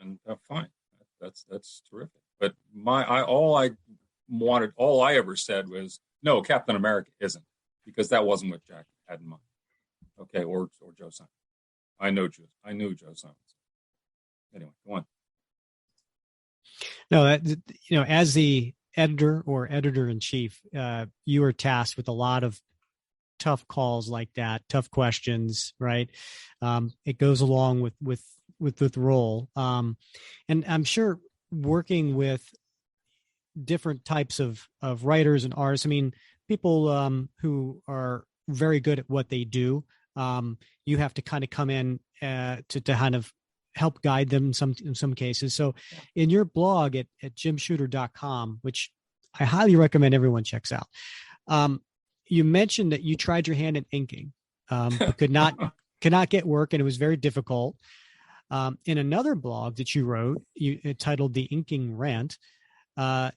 S1: doing it, and fine, that's terrific. But all I ever said was, no, Captain America isn't, because that wasn't what Jack had in mind. Okay, or Joe Simon. I knew Joe Simon. Anyway, go on.
S2: No, as the editor or editor-in-chief, you are tasked with a lot of tough calls like that, tough questions, right? It goes along with the role, and I'm sure working with different types of writers and artists. I mean, people who are very good at what they do. You have to kind of come in to kind of help guide them in some cases. So in your blog at jimshooter.com, which I highly recommend everyone checks out, you mentioned that you tried your hand at inking. but could not get work, and it was very difficult. In another blog that you wrote, titled "The Inking Rant,"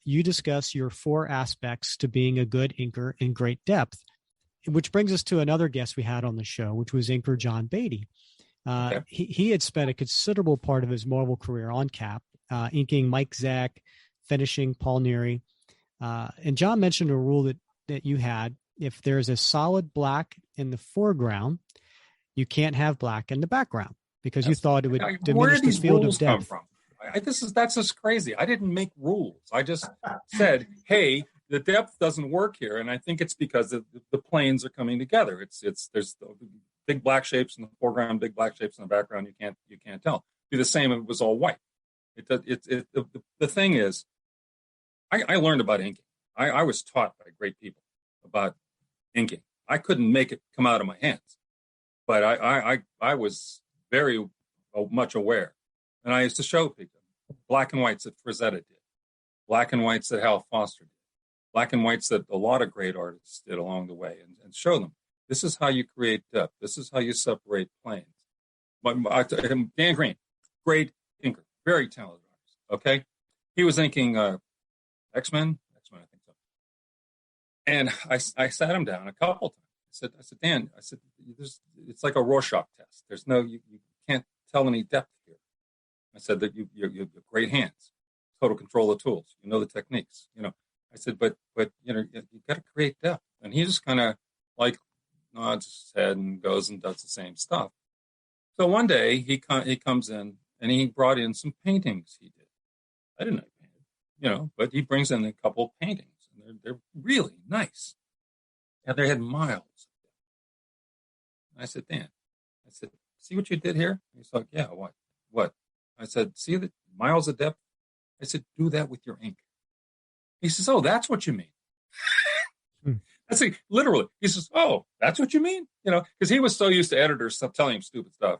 S2: you discuss your 4 aspects to being a good inker in great depth, which brings us to another guest we had on the show, which was inker John Beatty.
S1: Okay.
S2: He had spent a considerable part of his Marvel career on Cap, inking Mike Zack, finishing Paul Neary. And John mentioned a rule that you had: if there's a solid black in the foreground, you can't have black in the background, because you thought it would diminish the field of depth.
S1: Come from? That's just crazy. I didn't make rules. I just said, hey, the depth doesn't work here, and I think it's because the planes are coming together. There's big black shapes in the foreground, big black shapes in the background. You can't tell. It'd be the same if it was all white. The thing is, I learned about inking. I was taught by great people about inking. I couldn't make it come out of my hands, but I was very much aware, and I used to show people black and whites that Frazetta did, black and whites that Hal Foster did, black and whites that a lot of great artists did along the way, and show them this is how you create depth. This is how you separate planes. But Dan Green, great inker, very talented artist. Okay, he was inking X-Men, I think so. And I sat him down a couple times. I said, Dan, it's like a Rorschach test. There's you can't tell any depth here. I said that you have great hands, total control of tools. You know the techniques. I said, but you got to create depth. And he just kind of like nods his head and goes and does the same stuff. So one day he comes in and he brought in some paintings he did. I didn't know he painted, but he brings in a couple of paintings, and they're really nice. And they had miles. I said, Dan, see what you did here? He's like, yeah, what? I said, see the miles of depth? I said, do that with your ink. He says, oh, that's what you mean. I say, literally. He says, oh, that's what you mean? Because he was so used to editors telling him stupid stuff.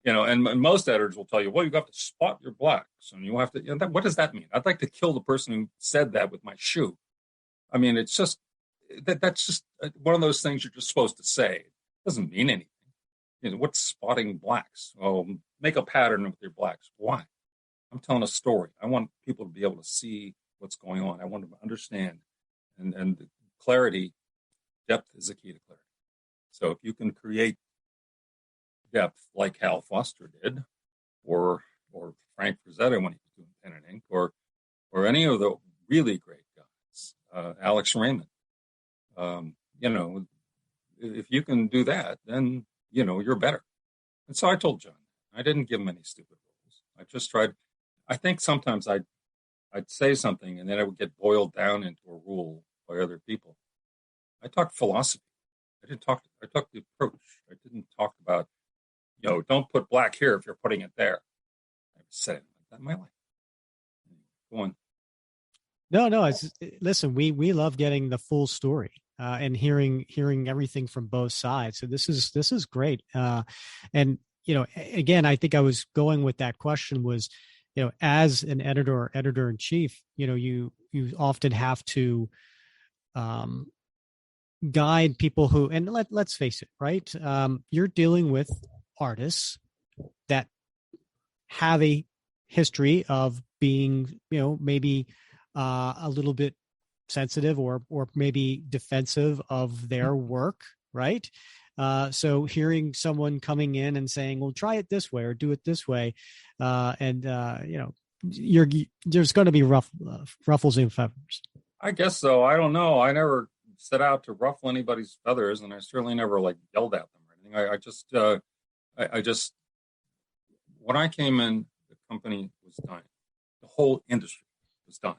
S1: And most editors will tell you, well, you have to spot your blacks, and you have to, what does that mean? I'd like to kill the person who said that with my shoe. I mean, it's just, that's just one of those things you're just supposed to say. It doesn't mean anything. What's spotting blacks? Oh, make a pattern with your blacks. Why? I'm telling a story. I want people to be able to see what's going on. I want them to understand. And clarity, depth is a key to clarity. So if you can create depth like Hal Foster did, or Frank Frazetta when he was doing pen and ink, or any of the really great guys, Alex Raymond, if you can do that, then you're better. And so I told John, I didn't give him any stupid rules. I just tried. I think sometimes I'd say something and then it would get boiled down into a rule by other people. I talked philosophy. I talked the approach. I didn't talk about, don't put black here if you're putting it there. I said it like that in my life. Go on.
S2: No. Listen, we love getting the full story and hearing everything from both sides. So this is great. And again, I think I was going with that question was, as an editor or editor in chief, you often have to guide people who, and let's face it, right? You're dealing with artists that have a history of being, maybe a little bit sensitive or maybe defensive of their work, right? So hearing someone coming in and saying, well, try it this way or do it this way. There's going to be ruffles and feathers.
S1: I guess so. I don't know. I never set out to ruffle anybody's feathers, and I certainly never yelled at them or anything. I just, when I came in, the company was dying. The whole industry was dying.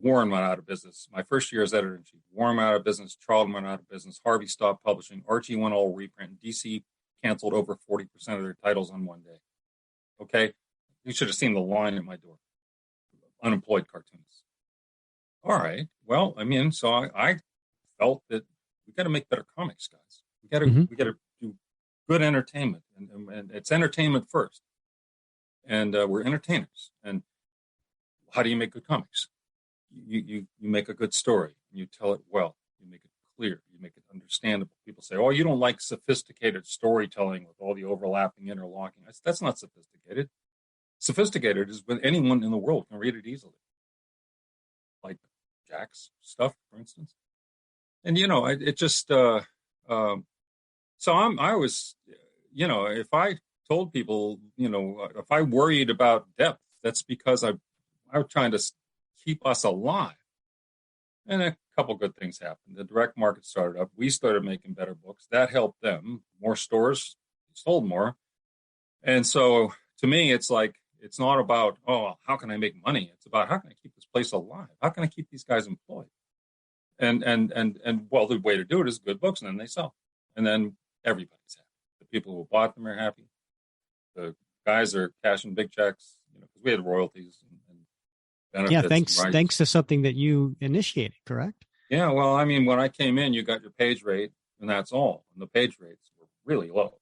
S1: Warren went out of business. My first year as editor-in-chief, Warren went out of business, Charlton went out of business, Harvey stopped publishing, Archie went all reprint, DC canceled over 40% of their titles on one day. Okay? You should have seen the line at my door. Unemployed cartoonists. All right. Well, so I felt that we got to make better comics, guys. We got to do good entertainment, and it's entertainment first. And we're entertainers. And how do you make good comics? You make a good story. You tell it well. You make it clear. You make it understandable. People say, "Oh, you don't like sophisticated storytelling with all the overlapping, interlocking." That's not sophisticated. Sophisticated is when anyone in the world can read it easily, like Jack's stuff, for instance. And it just so I was, if I told people, if I worried about depth, that's because I was trying to keep us alive. And a couple good things happened. The direct market started up. We started making better books. That helped them. More stores sold more. And so to me, it's like, it's not about, oh, how can I make money? It's about, how can I keep this place alive? How can I keep these guys employed? And well, the way to do it is good books, and then they sell. And then everybody's happy. The people who bought them are happy. The guys are cashing big checks, because we had royalties and benefits.
S2: Yeah, thanks to something that you initiated, correct?
S1: Yeah, well, I mean, when I came in, you got your page rate, and that's all. And the page rates were really low.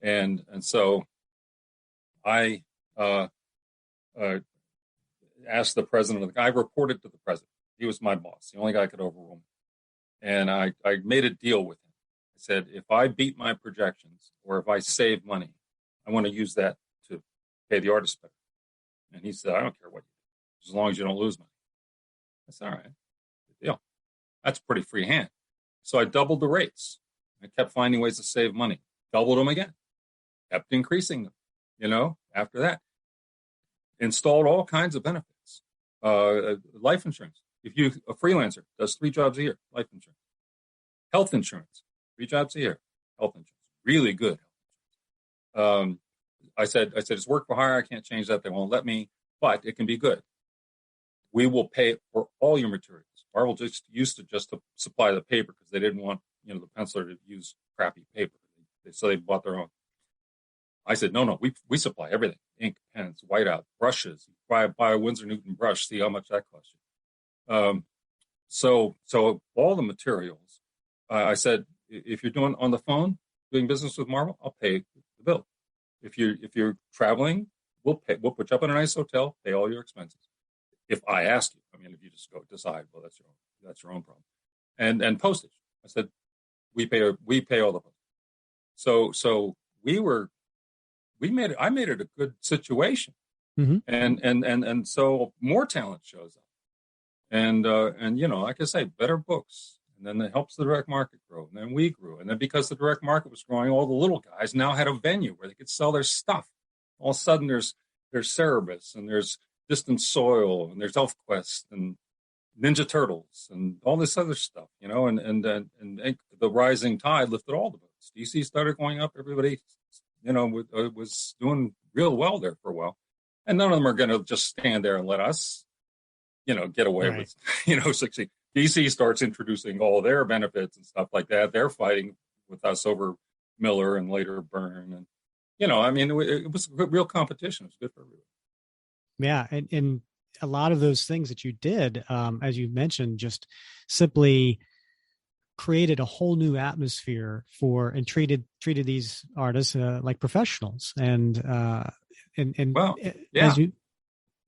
S1: And so I asked the president of the guy, I reported to the president. He was my boss, the only guy could overrule me. And I made a deal with him. I said, if I beat my projections or if I save money, I want to use that to pay the artist better. And he said, I don't care what you do, as long as you don't lose money. I said, all right, good deal. That's pretty free hand. So I doubled the rates. I kept finding ways to save money, doubled them again, kept increasing them, after that. Installed all kinds of benefits. Life insurance. If you a freelancer does 3 jobs a year, life insurance. Health insurance, 3 jobs a year, health insurance. Really good. I said it's work for hire. I can't change that. They won't let me, but it can be good. We will pay for all your materials. Marvel just used to supply the paper because they didn't want the penciler to use crappy paper, so they bought their own. I said, no, we supply everything: ink, pens, whiteout, brushes. Buy a Winsor Newton brush. See how much that costs you. So all the materials. I said, if you're doing on the phone, doing business with Marvel, I'll pay the bill. If you're traveling, we'll put you up in a nice hotel, pay all your expenses. If I ask you, if you just go decide, well, that's your own problem. And postage. I said, we pay all the postage. So I made it a good situation.
S2: Mm-hmm.
S1: And so more talent shows up. And like I say, better books. And then it helps the direct market grow. And then we grew. And then because the direct market was growing, all the little guys now had a venue where they could sell their stuff. All of a sudden there's Cerebus and there's Distant Soil and there's ElfQuest and Ninja Turtles and all this other stuff, and the rising tide lifted all the boats. DC started going up. Everybody, was doing real well there for a while. And none of them are going to just stand there and let us, get away
S2: Right.
S1: with, succeed. DC starts introducing all their benefits and stuff like that. They're fighting with us over Miller and later Byrne. And, it was a real competition. It was good for everyone.
S2: Yeah. And a lot of those things that you did, as you mentioned, just simply created a whole new atmosphere and treated these artists like professionals. And
S1: well, yeah.
S2: As you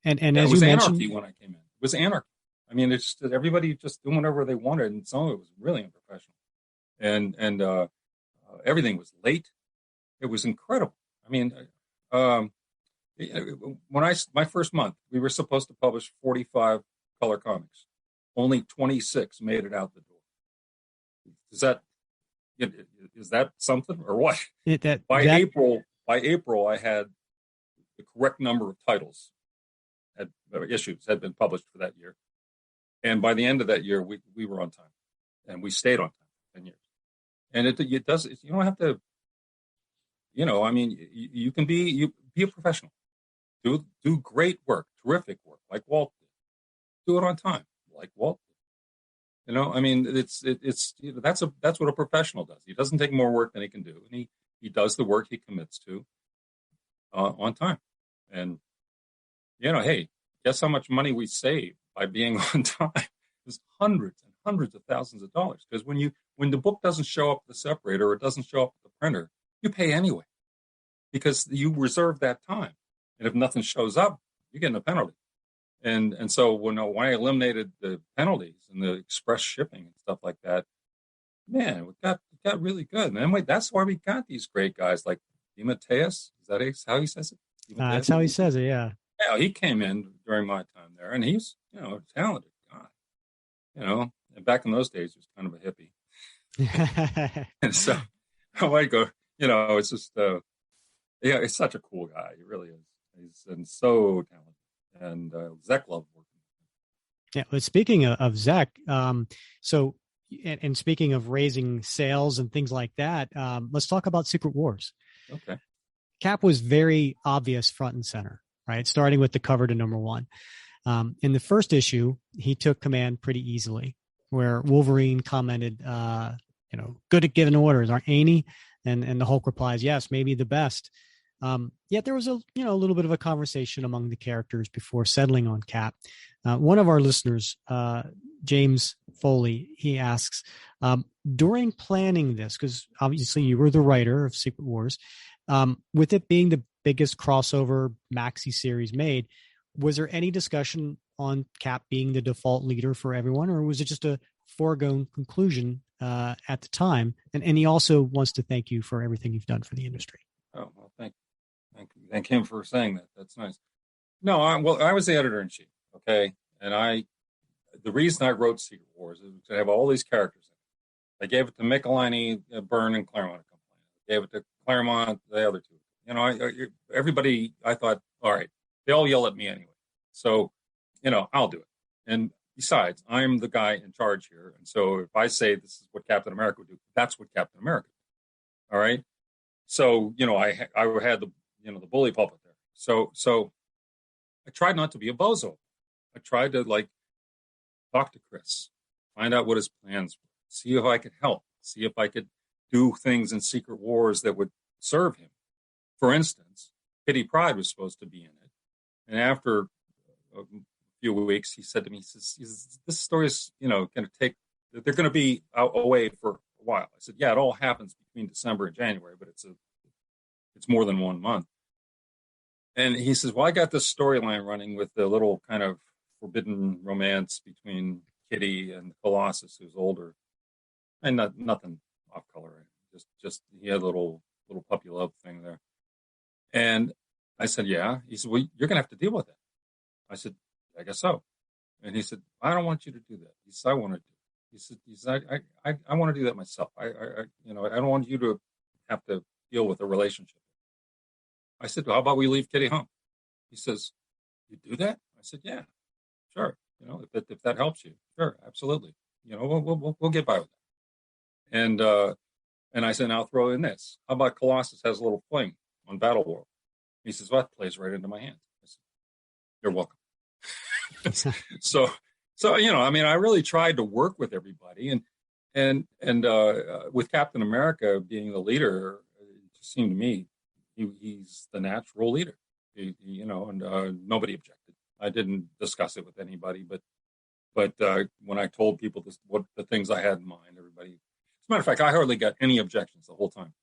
S2: and
S1: it
S2: as
S1: was
S2: you
S1: anarchy
S2: mentioned,
S1: when I came in. It was anarchy. It's just everybody just doing whatever they wanted, and some of it was really unprofessional. And everything was late. It was incredible. When my first month, we were supposed to publish 45 color comics. Only 26 made it out the door. Is that something or what? By April, I had the correct number of titles, issues had been published for that year. And by the end of that year, we were on time, and we stayed on time 10 years. And it does. You don't have to. You can be a professional. Do great work, terrific work, like Walt did. Do it on time, like Walt did. That's what a professional does. He doesn't take more work than he can do, and he does the work he commits to on time. And hey, guess how much money we save by being on time? It's hundreds and hundreds of thousands of dollars. Because when the book doesn't show up at the separator or it doesn't show up at the printer, you pay anyway, because you reserve that time. And if nothing shows up, you're getting a penalty. And so when I eliminated the penalties and the express shipping and stuff like that, man, we got really good. And then that's why we got these great guys like DeMatteis. Is that how he says it?
S2: That's how he says it. Yeah.
S1: Yeah, he came in during my time there, and he's a talented guy. And back in those days, he was kind of a hippie, and so I might go. It's just he's such a cool guy. He really is. He's so talented, and Zach loved working with him.
S2: Yeah. But speaking of Zach, so and speaking of raising sales and things like that, let's talk about Secret Wars.
S1: Okay.
S2: Cap was very obvious front and center, right? Starting with the cover to number 1. In the first issue, he took command pretty easily, where Wolverine commented, good at giving orders, aren't he? And the Hulk replies, yes, maybe the best. Yet there was a little bit of a conversation among the characters before settling on Cap. One of our listeners, James Foley, he asks, during planning this, because obviously you were the writer of Secret Wars, with it being the biggest crossover maxi series made, was there any discussion on Cap being the default leader for everyone, or was it just a foregone conclusion at the time? And he also wants to thank you for everything you've done for the industry.
S1: Oh, well, thank him for saying that. That's nice. No, I was the editor-in-chief, okay? And the reason I wrote Secret Wars is to have all these characters in it. I gave it to Michelini, Byrne, and Claremont. I gave it to Claremont, the other two. Everybody, I thought, all right, they all yell at me anyway. So, I'll do it. And besides, I'm the guy in charge here. And so if I say this is what Captain America would do, that's what Captain America would do. All right? So, I had the bully pulpit there. So I tried not to be a bozo. I tried to talk to Chris, find out what his plans were, see if I could help, see if I could do things in Secret Wars that would serve him. For instance, Kitty Pryde was supposed to be in it. And after a few weeks, he said to me, he says, this story is, going to take, they're going to be away for a while. I said, yeah, it all happens between December and January, but it's more than 1 month. And he says, well, I got this storyline running with the little kind of forbidden romance between Kitty and Colossus, who's older, and nothing off color. Just he had a little puppy love thing there. And I said, yeah. He said, well, you're going to have to deal with it. I said, I guess so. And he said, I don't want you to do that. He said, I want to do it. He said, I want to do that myself. I don't want you to have to deal with a relationship. I said, well, how about we leave Kitty home? He says, you do that? I said, yeah, sure. If that helps you, sure, absolutely. We'll get by with that. And I said, now I'll throw in this. How about Colossus has a little fling on Battle World? He says, well, that plays right into my hands. I said, you're welcome. So I really tried to work with everybody, and with Captain America being the leader, it just seemed to me he's the natural leader. Nobody objected. I didn't discuss it with anybody, but when I told people what the things I had in mind, everybody. As a matter of fact, I hardly got any objections the whole time.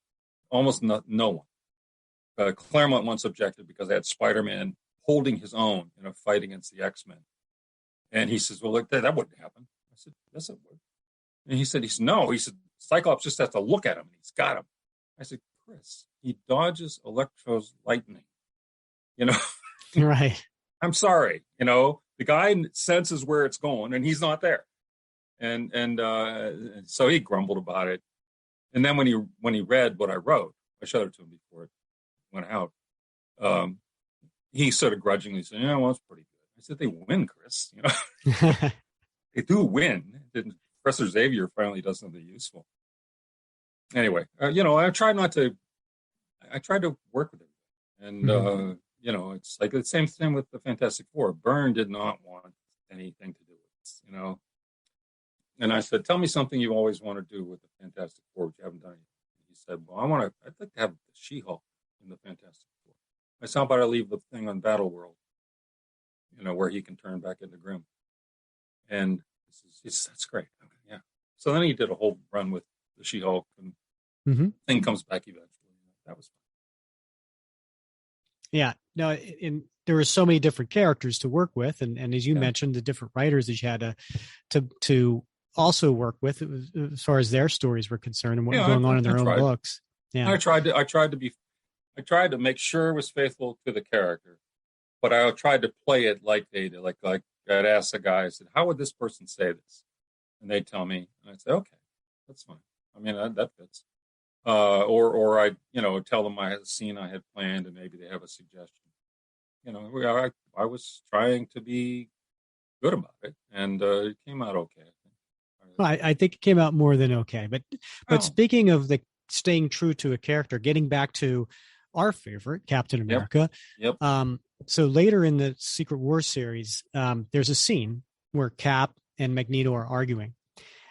S1: Almost no one. Claremont once objected because I had Spider-Man holding his own in a fight against the X-Men. And he says, well, that wouldn't happen. I said, yes, it would. And he said, no. He said, Cyclops just has to look at him, and he's got him. I said, Chris, he dodges Electro's lightning.
S2: Right.
S1: I'm sorry. The guy senses where it's going, and he's not there. And so he grumbled about it. And then when he read what I wrote, I showed it to him before it went out. He sort of grudgingly said, yeah, well, it's pretty good. I said, they win, Chris. They do win. Professor Xavier finally does something useful. Anyway, I tried to work with him. And, it's like the same thing with the Fantastic Four. Byrne did not want anything to do with it, And I said, tell me something you always want to do with the Fantastic Four, which you haven't done yet. He said, well, I'd like to have the She-Hulk in the Fantastic Four. I said, how about I leave the thing on Battle World, where he can turn back into Grimm. And that's great. Okay, yeah. So then he did a whole run with the She-Hulk, and thing comes back eventually. That was fun.
S2: Yeah. No, there were so many different characters to work with, and as you mentioned, the different writers that you had to also work with as far as their stories were concerned and what was going on in their own books. Yeah,
S1: I tried to make sure it was faithful to the character, but I tried to play it like they did. Like I'd ask the guy, I said, "How would this person say this?" And they'd tell me, and I'd say, "Okay, that's fine. I mean, that fits." Or I, tell them I had a scene I had planned, and maybe they have a suggestion. I was trying to be good about it, and it came out okay.
S2: Well, I think it came out more than okay. But speaking of the staying true to a character, getting back to our favorite, Captain America.
S1: Yep.
S2: So later in the Secret Wars series, there's a scene where Cap and Magneto are arguing,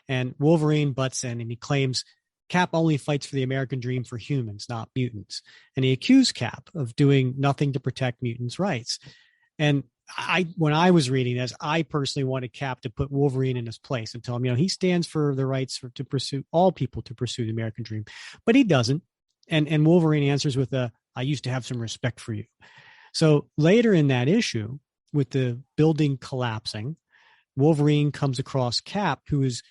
S2: and Wolverine butts in and he claims Cap only fights for the American dream for humans, not mutants. And he accused Cap of doing nothing to protect mutants' rights. And when I was reading this, I personally wanted Cap to put Wolverine in his place and tell him, he stands for the rights to pursue all people to pursue the American dream, but he doesn't. And Wolverine answers with I used to have some respect for you. So later in that issue, with the building collapsing, Wolverine comes across Cap, who is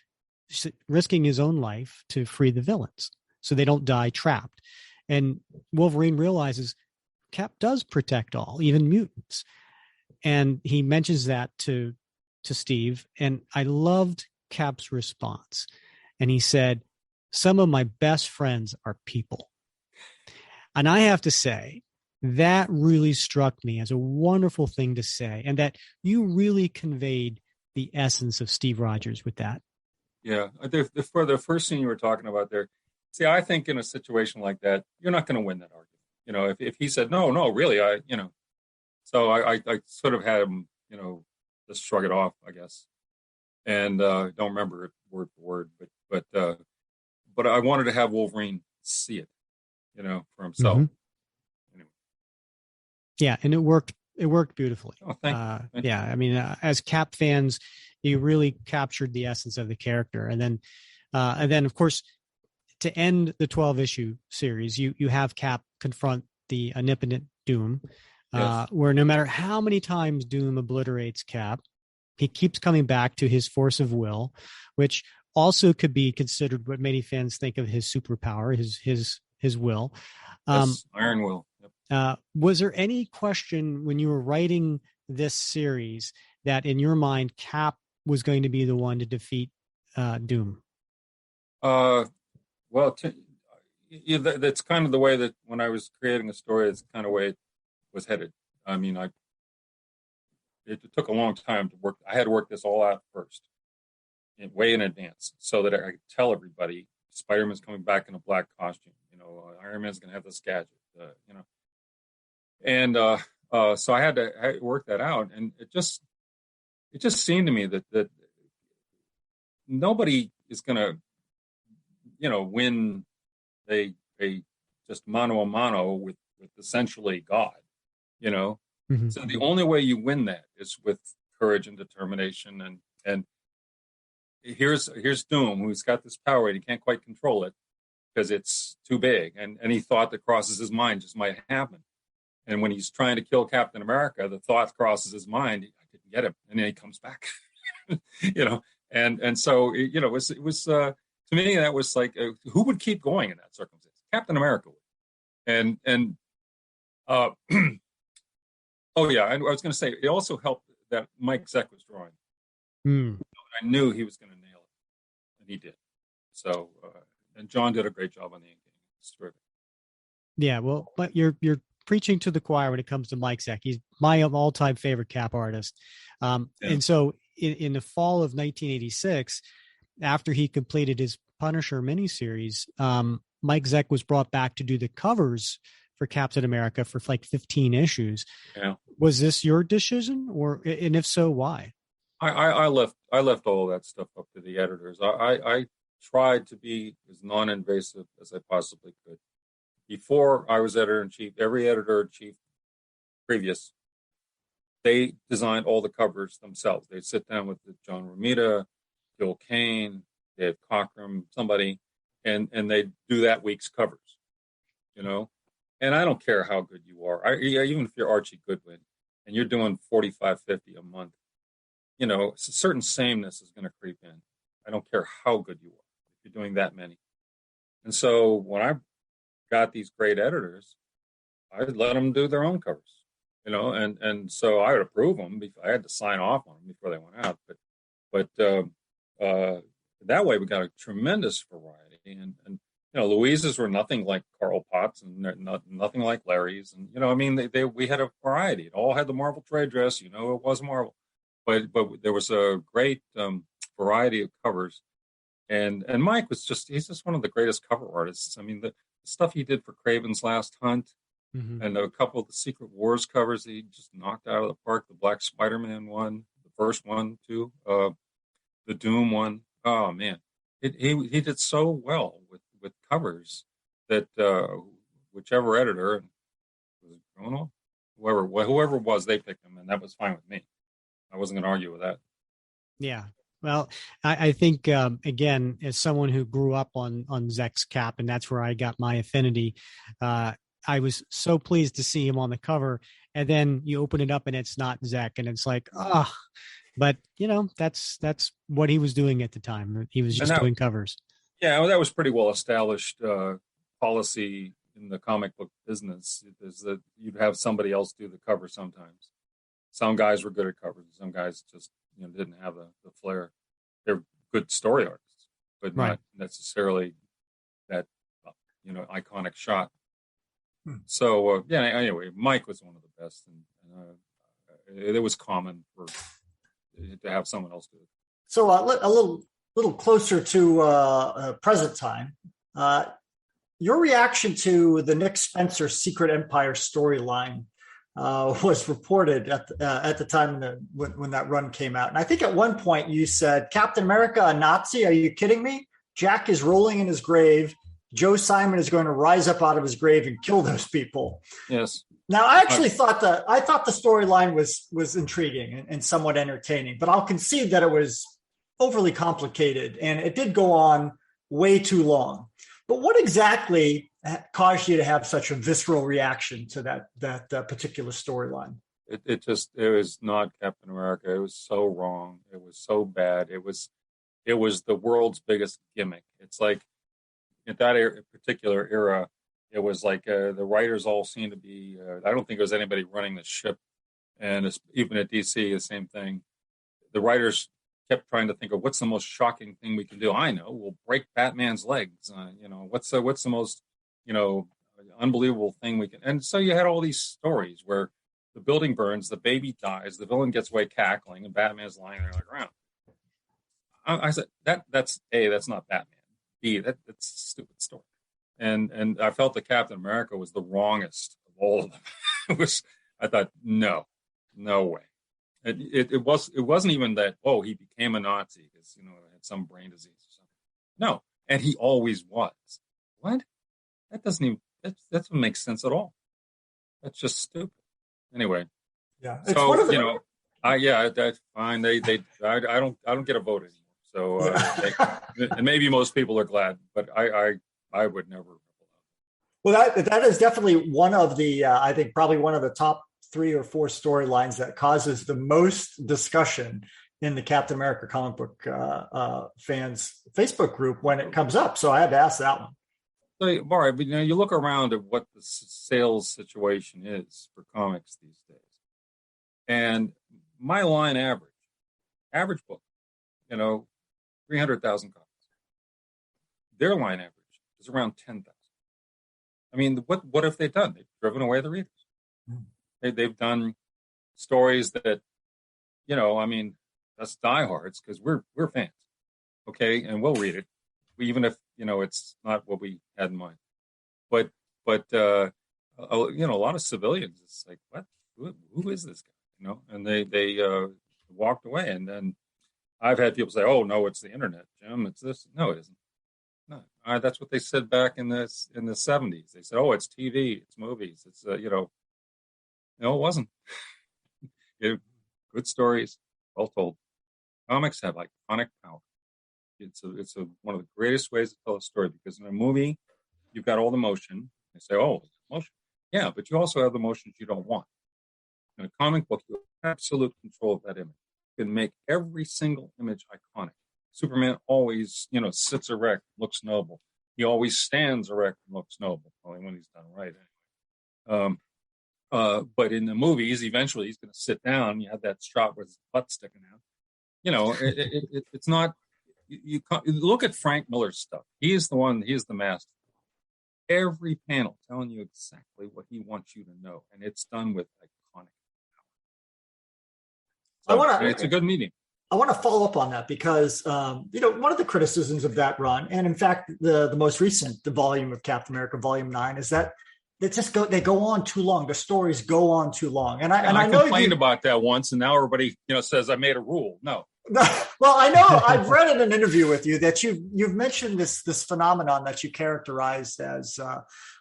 S2: risking his own life to free the villains so they don't die trapped. And Wolverine realizes Cap does protect all, even mutants. And he mentions that to Steve. And I loved Cap's response. And he said, "Some of my best friends are people." And I have to say, that really struck me as a wonderful thing to say. And that you really conveyed the essence of Steve Rogers with that.
S1: Yeah. For the first scene you were talking about there, see, I think in a situation like that, you're not going to win that argument. If he said, no, really, so I sort of had him, just shrug it off, I guess. And don't remember it word for word, but I wanted to have Wolverine see it, for himself.
S2: Mm-hmm.
S1: Anyway.
S2: Yeah, and it worked. It worked beautifully.
S1: Oh, thank you.
S2: Yeah, I mean, as Cap fans, you really captured the essence of the character, and then of course, to end the 12-issue series, you have Cap confront the omnipotent Doom.
S1: Yes.
S2: Where no matter how many times Doom obliterates Cap, he keeps coming back to his force of will, which also could be considered what many fans think of his superpower, his will.
S1: Yes, Iron Will. Yep.
S2: Was there any question when you were writing this series that in your mind Cap was going to be the one to defeat Doom?
S1: Well, that's kind of the way that when I was creating a story, it's kind of the way it was headed. I mean, it took a long time to work. I had to work this all out first, way in advance, so that I could tell everybody Spider-Man's coming back in a black costume. Iron Man's going to have this gadget. And so I had to work that out, and it just seemed to me that nobody is going to, win a just mano a mano with essentially God.
S2: Mm-hmm.
S1: So the only way you win that is with courage and determination. And here's Doom, who's got this power and he can't quite control it because it's too big. And any thought that crosses his mind just might happen. And when he's trying to kill Captain America, the thought crosses his mind, I didn't get him, and then he comes back. And so it was to me that was like who would keep going in that circumstance? Captain America would. And oh yeah, and I was going to say it also helped that Mike Zeck was drawing. I knew he was going to nail it, and he did. So and John did a great job on the inking. It's terrific.
S2: Yeah, well, but you're preaching to the choir when it comes to Mike Zeck. He's my all-time favorite Cap artist. And so in the fall of 1986, after he completed his Punisher miniseries, Mike Zeck was brought back to do the covers for Captain America for like 15 issues.
S1: Yeah.
S2: Was this your decision, and if so, why?
S1: I left all that stuff up to the editors. I tried to be as non-invasive as I possibly could. Before I was editor-in-chief, every editor-in-chief previous, they designed all the covers themselves. They'd sit down with John Romita, Gil Kane, Dave Cockrum, somebody, and they'd do that week's covers, And I don't care how good you are. Even if you're Archie Goodwin and you're doing 45, 50 a month, a certain sameness is going to creep in. I don't care how good you are if you're doing that many. And so when I got these great editors, I let them do their own covers, and so I would approve them. I had to sign off on them before they went out, but that way we got a tremendous variety, and Louise's were nothing like Carl Potts, and nothing like Larry's, and we had a variety. It all had the Marvel trade dress, it was Marvel, but there was a great variety of covers, and Mike he's just one of the greatest cover artists. I mean, the stuff he did for Craven's Last Hunt, and a couple of the Secret Wars covers he just knocked out of the park. The Black Spider-Man one, the first one too, the Doom one. Oh man, he did so well with covers that whichever editor was it Grono, whoever it was, they picked him, and that was fine with me. I wasn't going to argue with that.
S2: Yeah. Well, I think, again, as someone who grew up on Zek's cap, and that's where I got my affinity, I was so pleased to see him on the cover. And then you open it up and it's not Zek, and it's like, but that's what he was doing at the time. He was just doing covers. Yeah,
S1: well, that was pretty well established policy in the comic book business, is that you'd have somebody else do the cover sometimes. Some guys were good at covers. Some guys just didn't have the flair. They're good story artists, but not necessarily that iconic shot. So anyway, Mike was one of the best, and it was common to have someone else do it.
S3: So a little closer to present time, your reaction to the Nick Spencer Secret Empire storyline was reported at the time when that run came out. And I think at one point you said, "Captain America, a Nazi? Are you kidding me? Jack is rolling in his grave. Joe Simon is going to rise up out of his grave and kill those people."
S1: Yes.
S3: Now, I actually thought the storyline was intriguing and somewhat entertaining, but I'll concede that it was overly complicated and it did go on way too long. But what exactly caused you to have such a visceral reaction to that particular storyline?
S1: It was not Captain America. It was so wrong. It was so bad. It was the world's biggest gimmick. It's like at that particular era, it was like the writers all seemed to be. I don't think there was anybody running the ship, and even at DC, the same thing. The writers kept trying to think of what's the most shocking thing we can do. I know, we'll break Batman's legs. What's the most unbelievable thing we can. And so you had all these stories where the building burns, the baby dies, the villain gets away cackling, and Batman's lying there on the ground. I said that's not Batman. B, that's a stupid story. And I felt that Captain America was the wrongest of all of them. I thought, no way. It wasn't even that, he became a Nazi because, had some brain disease or something. No. And he always was. What? That doesn't make sense at all. That's just stupid. Anyway.
S3: Yeah.
S1: So, that's fine. I don't get a vote anymore. So, and maybe most people are glad, but I would never.
S3: Well, that is definitely one of the, I think probably one of the top 3 or 4 storylines that causes the most discussion in the Captain America comic book fans Facebook group when it comes up. So I had to ask that one.
S1: So, Barry, but you look around at what the sales situation is for comics these days, and my line average book, 300,000 copies. Their line average is around 10,000. I mean, what have they done? They've driven away the readers. They've done stories that, us diehards, because we're fans, okay, and we'll read it, even if it's not what we had in mind. But a lot of civilians, it's like, what? Who is this guy? And they walked away. And then I've had people say, "Oh no, it's the internet, Jim. It's this." No, it isn't. No, that's what they said back in the 70s. They said, "Oh, it's TV, it's movies, it's No, it wasn't. Good stories, well told. Comics have iconic power. It's one of the greatest ways to tell a story, because in a movie, you've got all the motion. They say, "Oh, motion." Yeah, but you also have the motions you don't want. In a comic book, you have absolute control of that image. You can make every single image iconic. Superman always, sits erect, looks noble. He always stands erect and looks noble, only when he's done right. Anyway. But in the movies, eventually he's going to sit down. You have that shot with his butt sticking out. It's not. You look at Frank Miller's stuff. He's the master. Every panel telling you exactly what he wants you to know, and it's done with iconic power. So it's a good medium.
S3: I want to follow up on that because, one of the criticisms of that run, and in fact, the most recent, the volume of Captain America, Volume 9, is that they go on too long. The stories go on too long. And I
S1: complained about that once, and now everybody, says I made a rule. No.
S3: Well, I know I've read in an interview with you that you've mentioned this phenomenon that you characterized as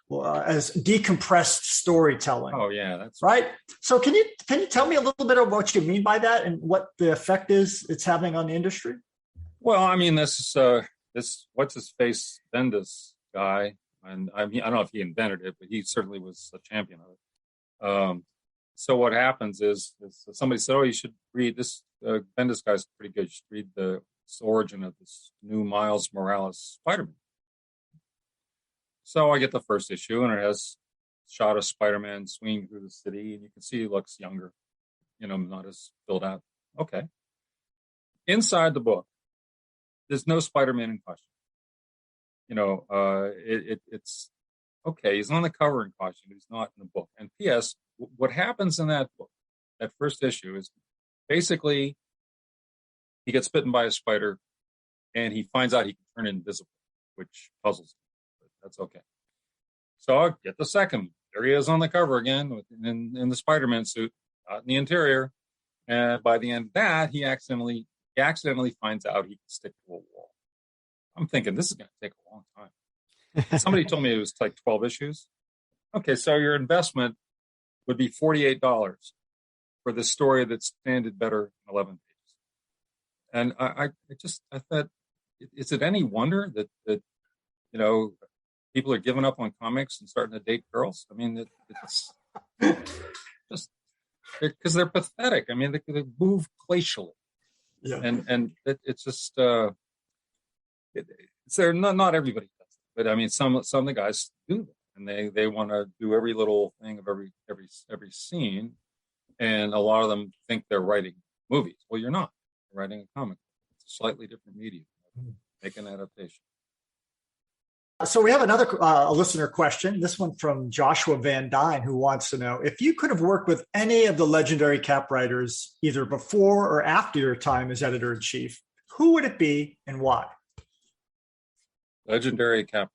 S3: decompressed storytelling.
S1: Oh yeah, that's
S3: right. So can you tell me a little bit of what you mean by that and what the effect is it's having on the industry?
S1: Well, I mean, this what's his face Bendis guy, and I don't know if he invented it, but he certainly was a champion of it. So what happens is somebody said, "Oh, you should read this." Bendis guy's pretty good. You should read the origin of this new Miles Morales Spider-Man. So I get the first issue, and it has a shot of Spider-Man swinging through the city, and you can see he looks younger, not as filled out. Okay. Inside the book, there's no Spider-Man in costume. It's okay. He's on the cover in costume. He's not in the book. And P.S., what happens in that book, that first issue, is basically he gets bitten by a spider, and he finds out he can turn invisible, which puzzles him. But that's okay. So I get the second. There he is on the cover again, in the Spider-Man suit, not in the interior. And by the end of that, he accidentally finds out he can stick to a wall. I'm thinking this is going to take a long time. Somebody told me it was like 12 issues. Okay, so your investment would be $48 for this story that's standard better in 11 pages. And I thought, is it any wonder that people are giving up on comics and starting to date girls? I mean, it's just because they're pathetic. I mean, they move glacially. Yeah. And it's just not everybody does it, but I mean, some of the guys do that, and they want to do every little thing of every scene, and a lot of them think they're writing movies. Well, you're not. You're writing a comic. It's a slightly different medium. Make an adaptation.
S3: So we have another a listener question. This one from Joshua Van Dyne, who wants to know if you could have worked with any of the legendary Cap writers, either before or after your time as editor-in-chief, who would it be and why?
S1: Legendary Cap.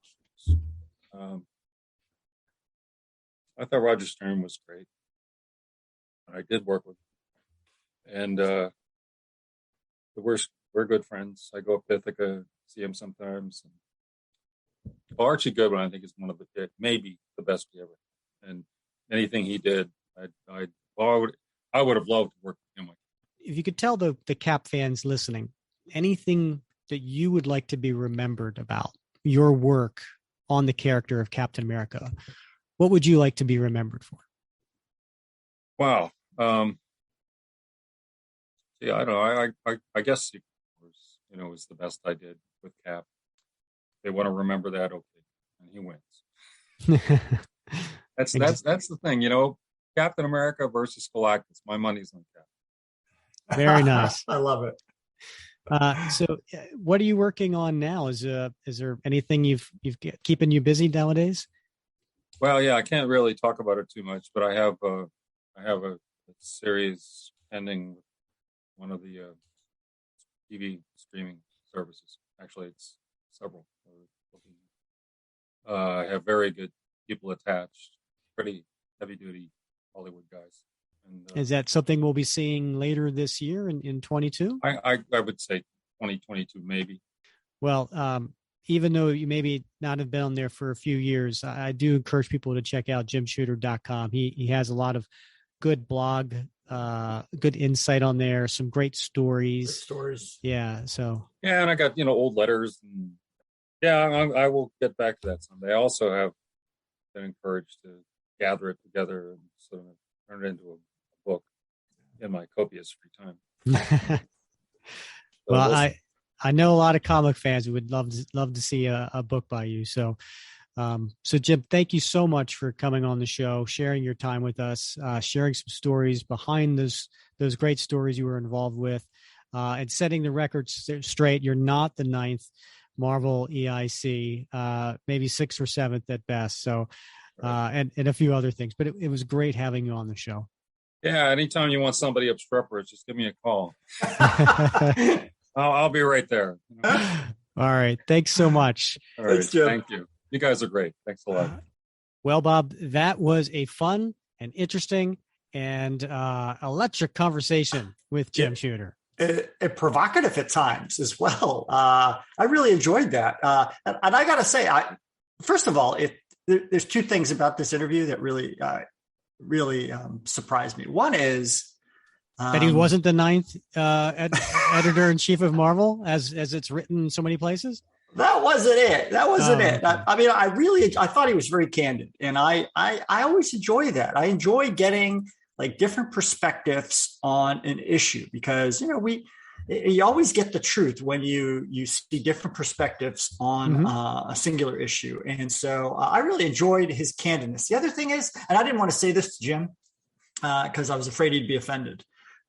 S1: I thought Roger Stern was great. I did work with him. And we're good friends. I go up to Ithaca, see him sometimes. Archie Goodwin, I think, is one of maybe the best he ever. And anything he did, I would have loved to work with him.
S2: If you could tell the Cap fans listening, anything that you would like to be remembered about your work on the character of Captain America, what would you like to be remembered for?
S1: Wow. Yeah, I don't know. I guess it was the best I did with Cap. They want to remember that, okay, and he wins. That's the thing, Captain America versus Galactus. My money's on Cap.
S2: Very nice.
S3: I love it.
S2: So, what are you working on now? Is there anything you've keeping you busy nowadays?
S1: Well, yeah, I can't really talk about it too much, but I have a series pending with one of the TV streaming services. Actually, it's several. I have very good people attached, pretty heavy-duty Hollywood guys. And,
S2: is that something we'll be seeing later this year in 22?
S1: I would say 2022, maybe.
S2: Well, even though you maybe not have been on there for a few years, I do encourage people to check out jimshooter.com. He has a lot of good blog, good insight on there, some great stories. Yeah. So.
S1: Yeah, and I got, old letters and I will get back to that someday. I also have been encouraged to gather it together and sort of turn it into a book in my copious free time.
S2: Well, I know a lot of comic fans who would love to see a book by you. So Jim, thank you so much for coming on the show, sharing your time with us, sharing some stories behind those great stories you were involved with, and setting the record straight. You're not the 9th Marvel EIC, maybe 6th or 7th at best. So, and a few other things, but it was great having you on the show.
S1: Yeah. Anytime you want somebody obstreperous, just give me a call. I'll be right there.
S2: All right. Thanks so much.
S1: All right. Thank you. You guys are great. Thanks a lot.
S2: Well, Bob, that was a fun and interesting and electric conversation with Jim Shooter.
S3: Provocative at times as well. I really enjoyed that. And I got to say, first of all, there's two things about this interview that really surprised me. One is
S2: that he wasn't the 9th editor-in-chief of Marvel, as it's written in so many places.
S3: That wasn't it. I thought he was very candid, and I always enjoy that. I enjoy getting like different perspectives on an issue because you always get the truth when you see different perspectives on a singular issue, and so I really enjoyed his candidness. The other thing is, and I didn't want to say this to Jim because I was afraid he'd be offended,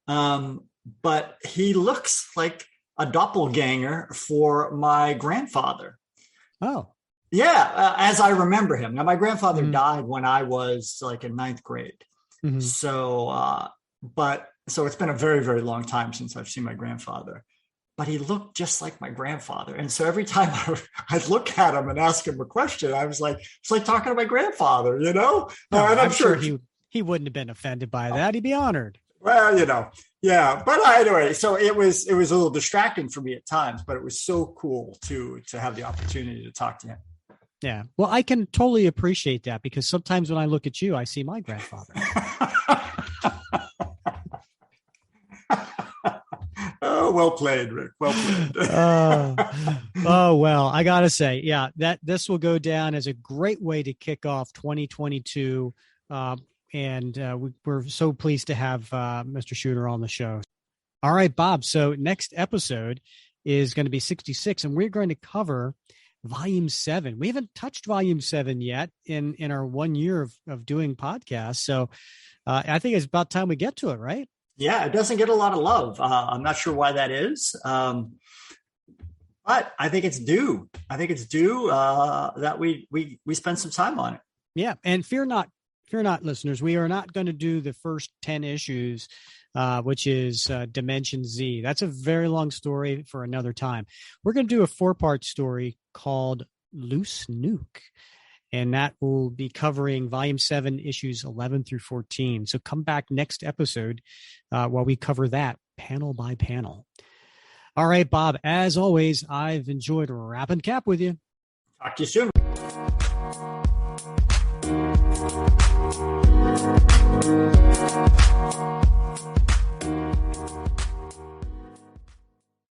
S3: but he looks like a doppelganger for my grandfather.
S2: Oh,
S3: yeah. As I remember him. Now, my grandfather died when I was like in 9th grade. Mm-hmm. So it's been a very, very long time since I've seen my grandfather, but he looked just like my grandfather. And so every time I'd look at him and ask him a question, I was like, it's like talking to my grandfather,
S2: and I'm sure he wouldn't have been offended by that. He'd be honored.
S3: Well, yeah. But anyway, so it was a little distracting for me at times, but it was so cool to have the opportunity to talk to him.
S2: Yeah. Well, I can totally appreciate that because sometimes when I look at you, I see my grandfather.
S3: Oh, well played, Rick. Well played.
S2: Well, I got to say, yeah, that this will go down as a great way to kick off 2022. And we're so pleased to have Mr. Shooter on the show. All right, Bob. So next episode is going to be 66, and we're going to cover Volume 7. We haven't touched Volume 7 yet in our 1 year of doing podcasts. So I think it's about time we get to it, right?
S3: Yeah, it doesn't get a lot of love. I'm not sure why that is. But I think it's due. That we spend some time on it.
S2: Yeah, and fear not, listeners. We are not going to do the first 10 issues, which is Dimension Z. That's a very long story for another time. We're going to do a 4-part story called Loose Nuke, and that will be covering Volume 7, issues 11 through 14. So come back next episode while we cover that panel by panel. All right, Bob, as always, I've enjoyed wrapping cap with you.
S3: Talk to you soon.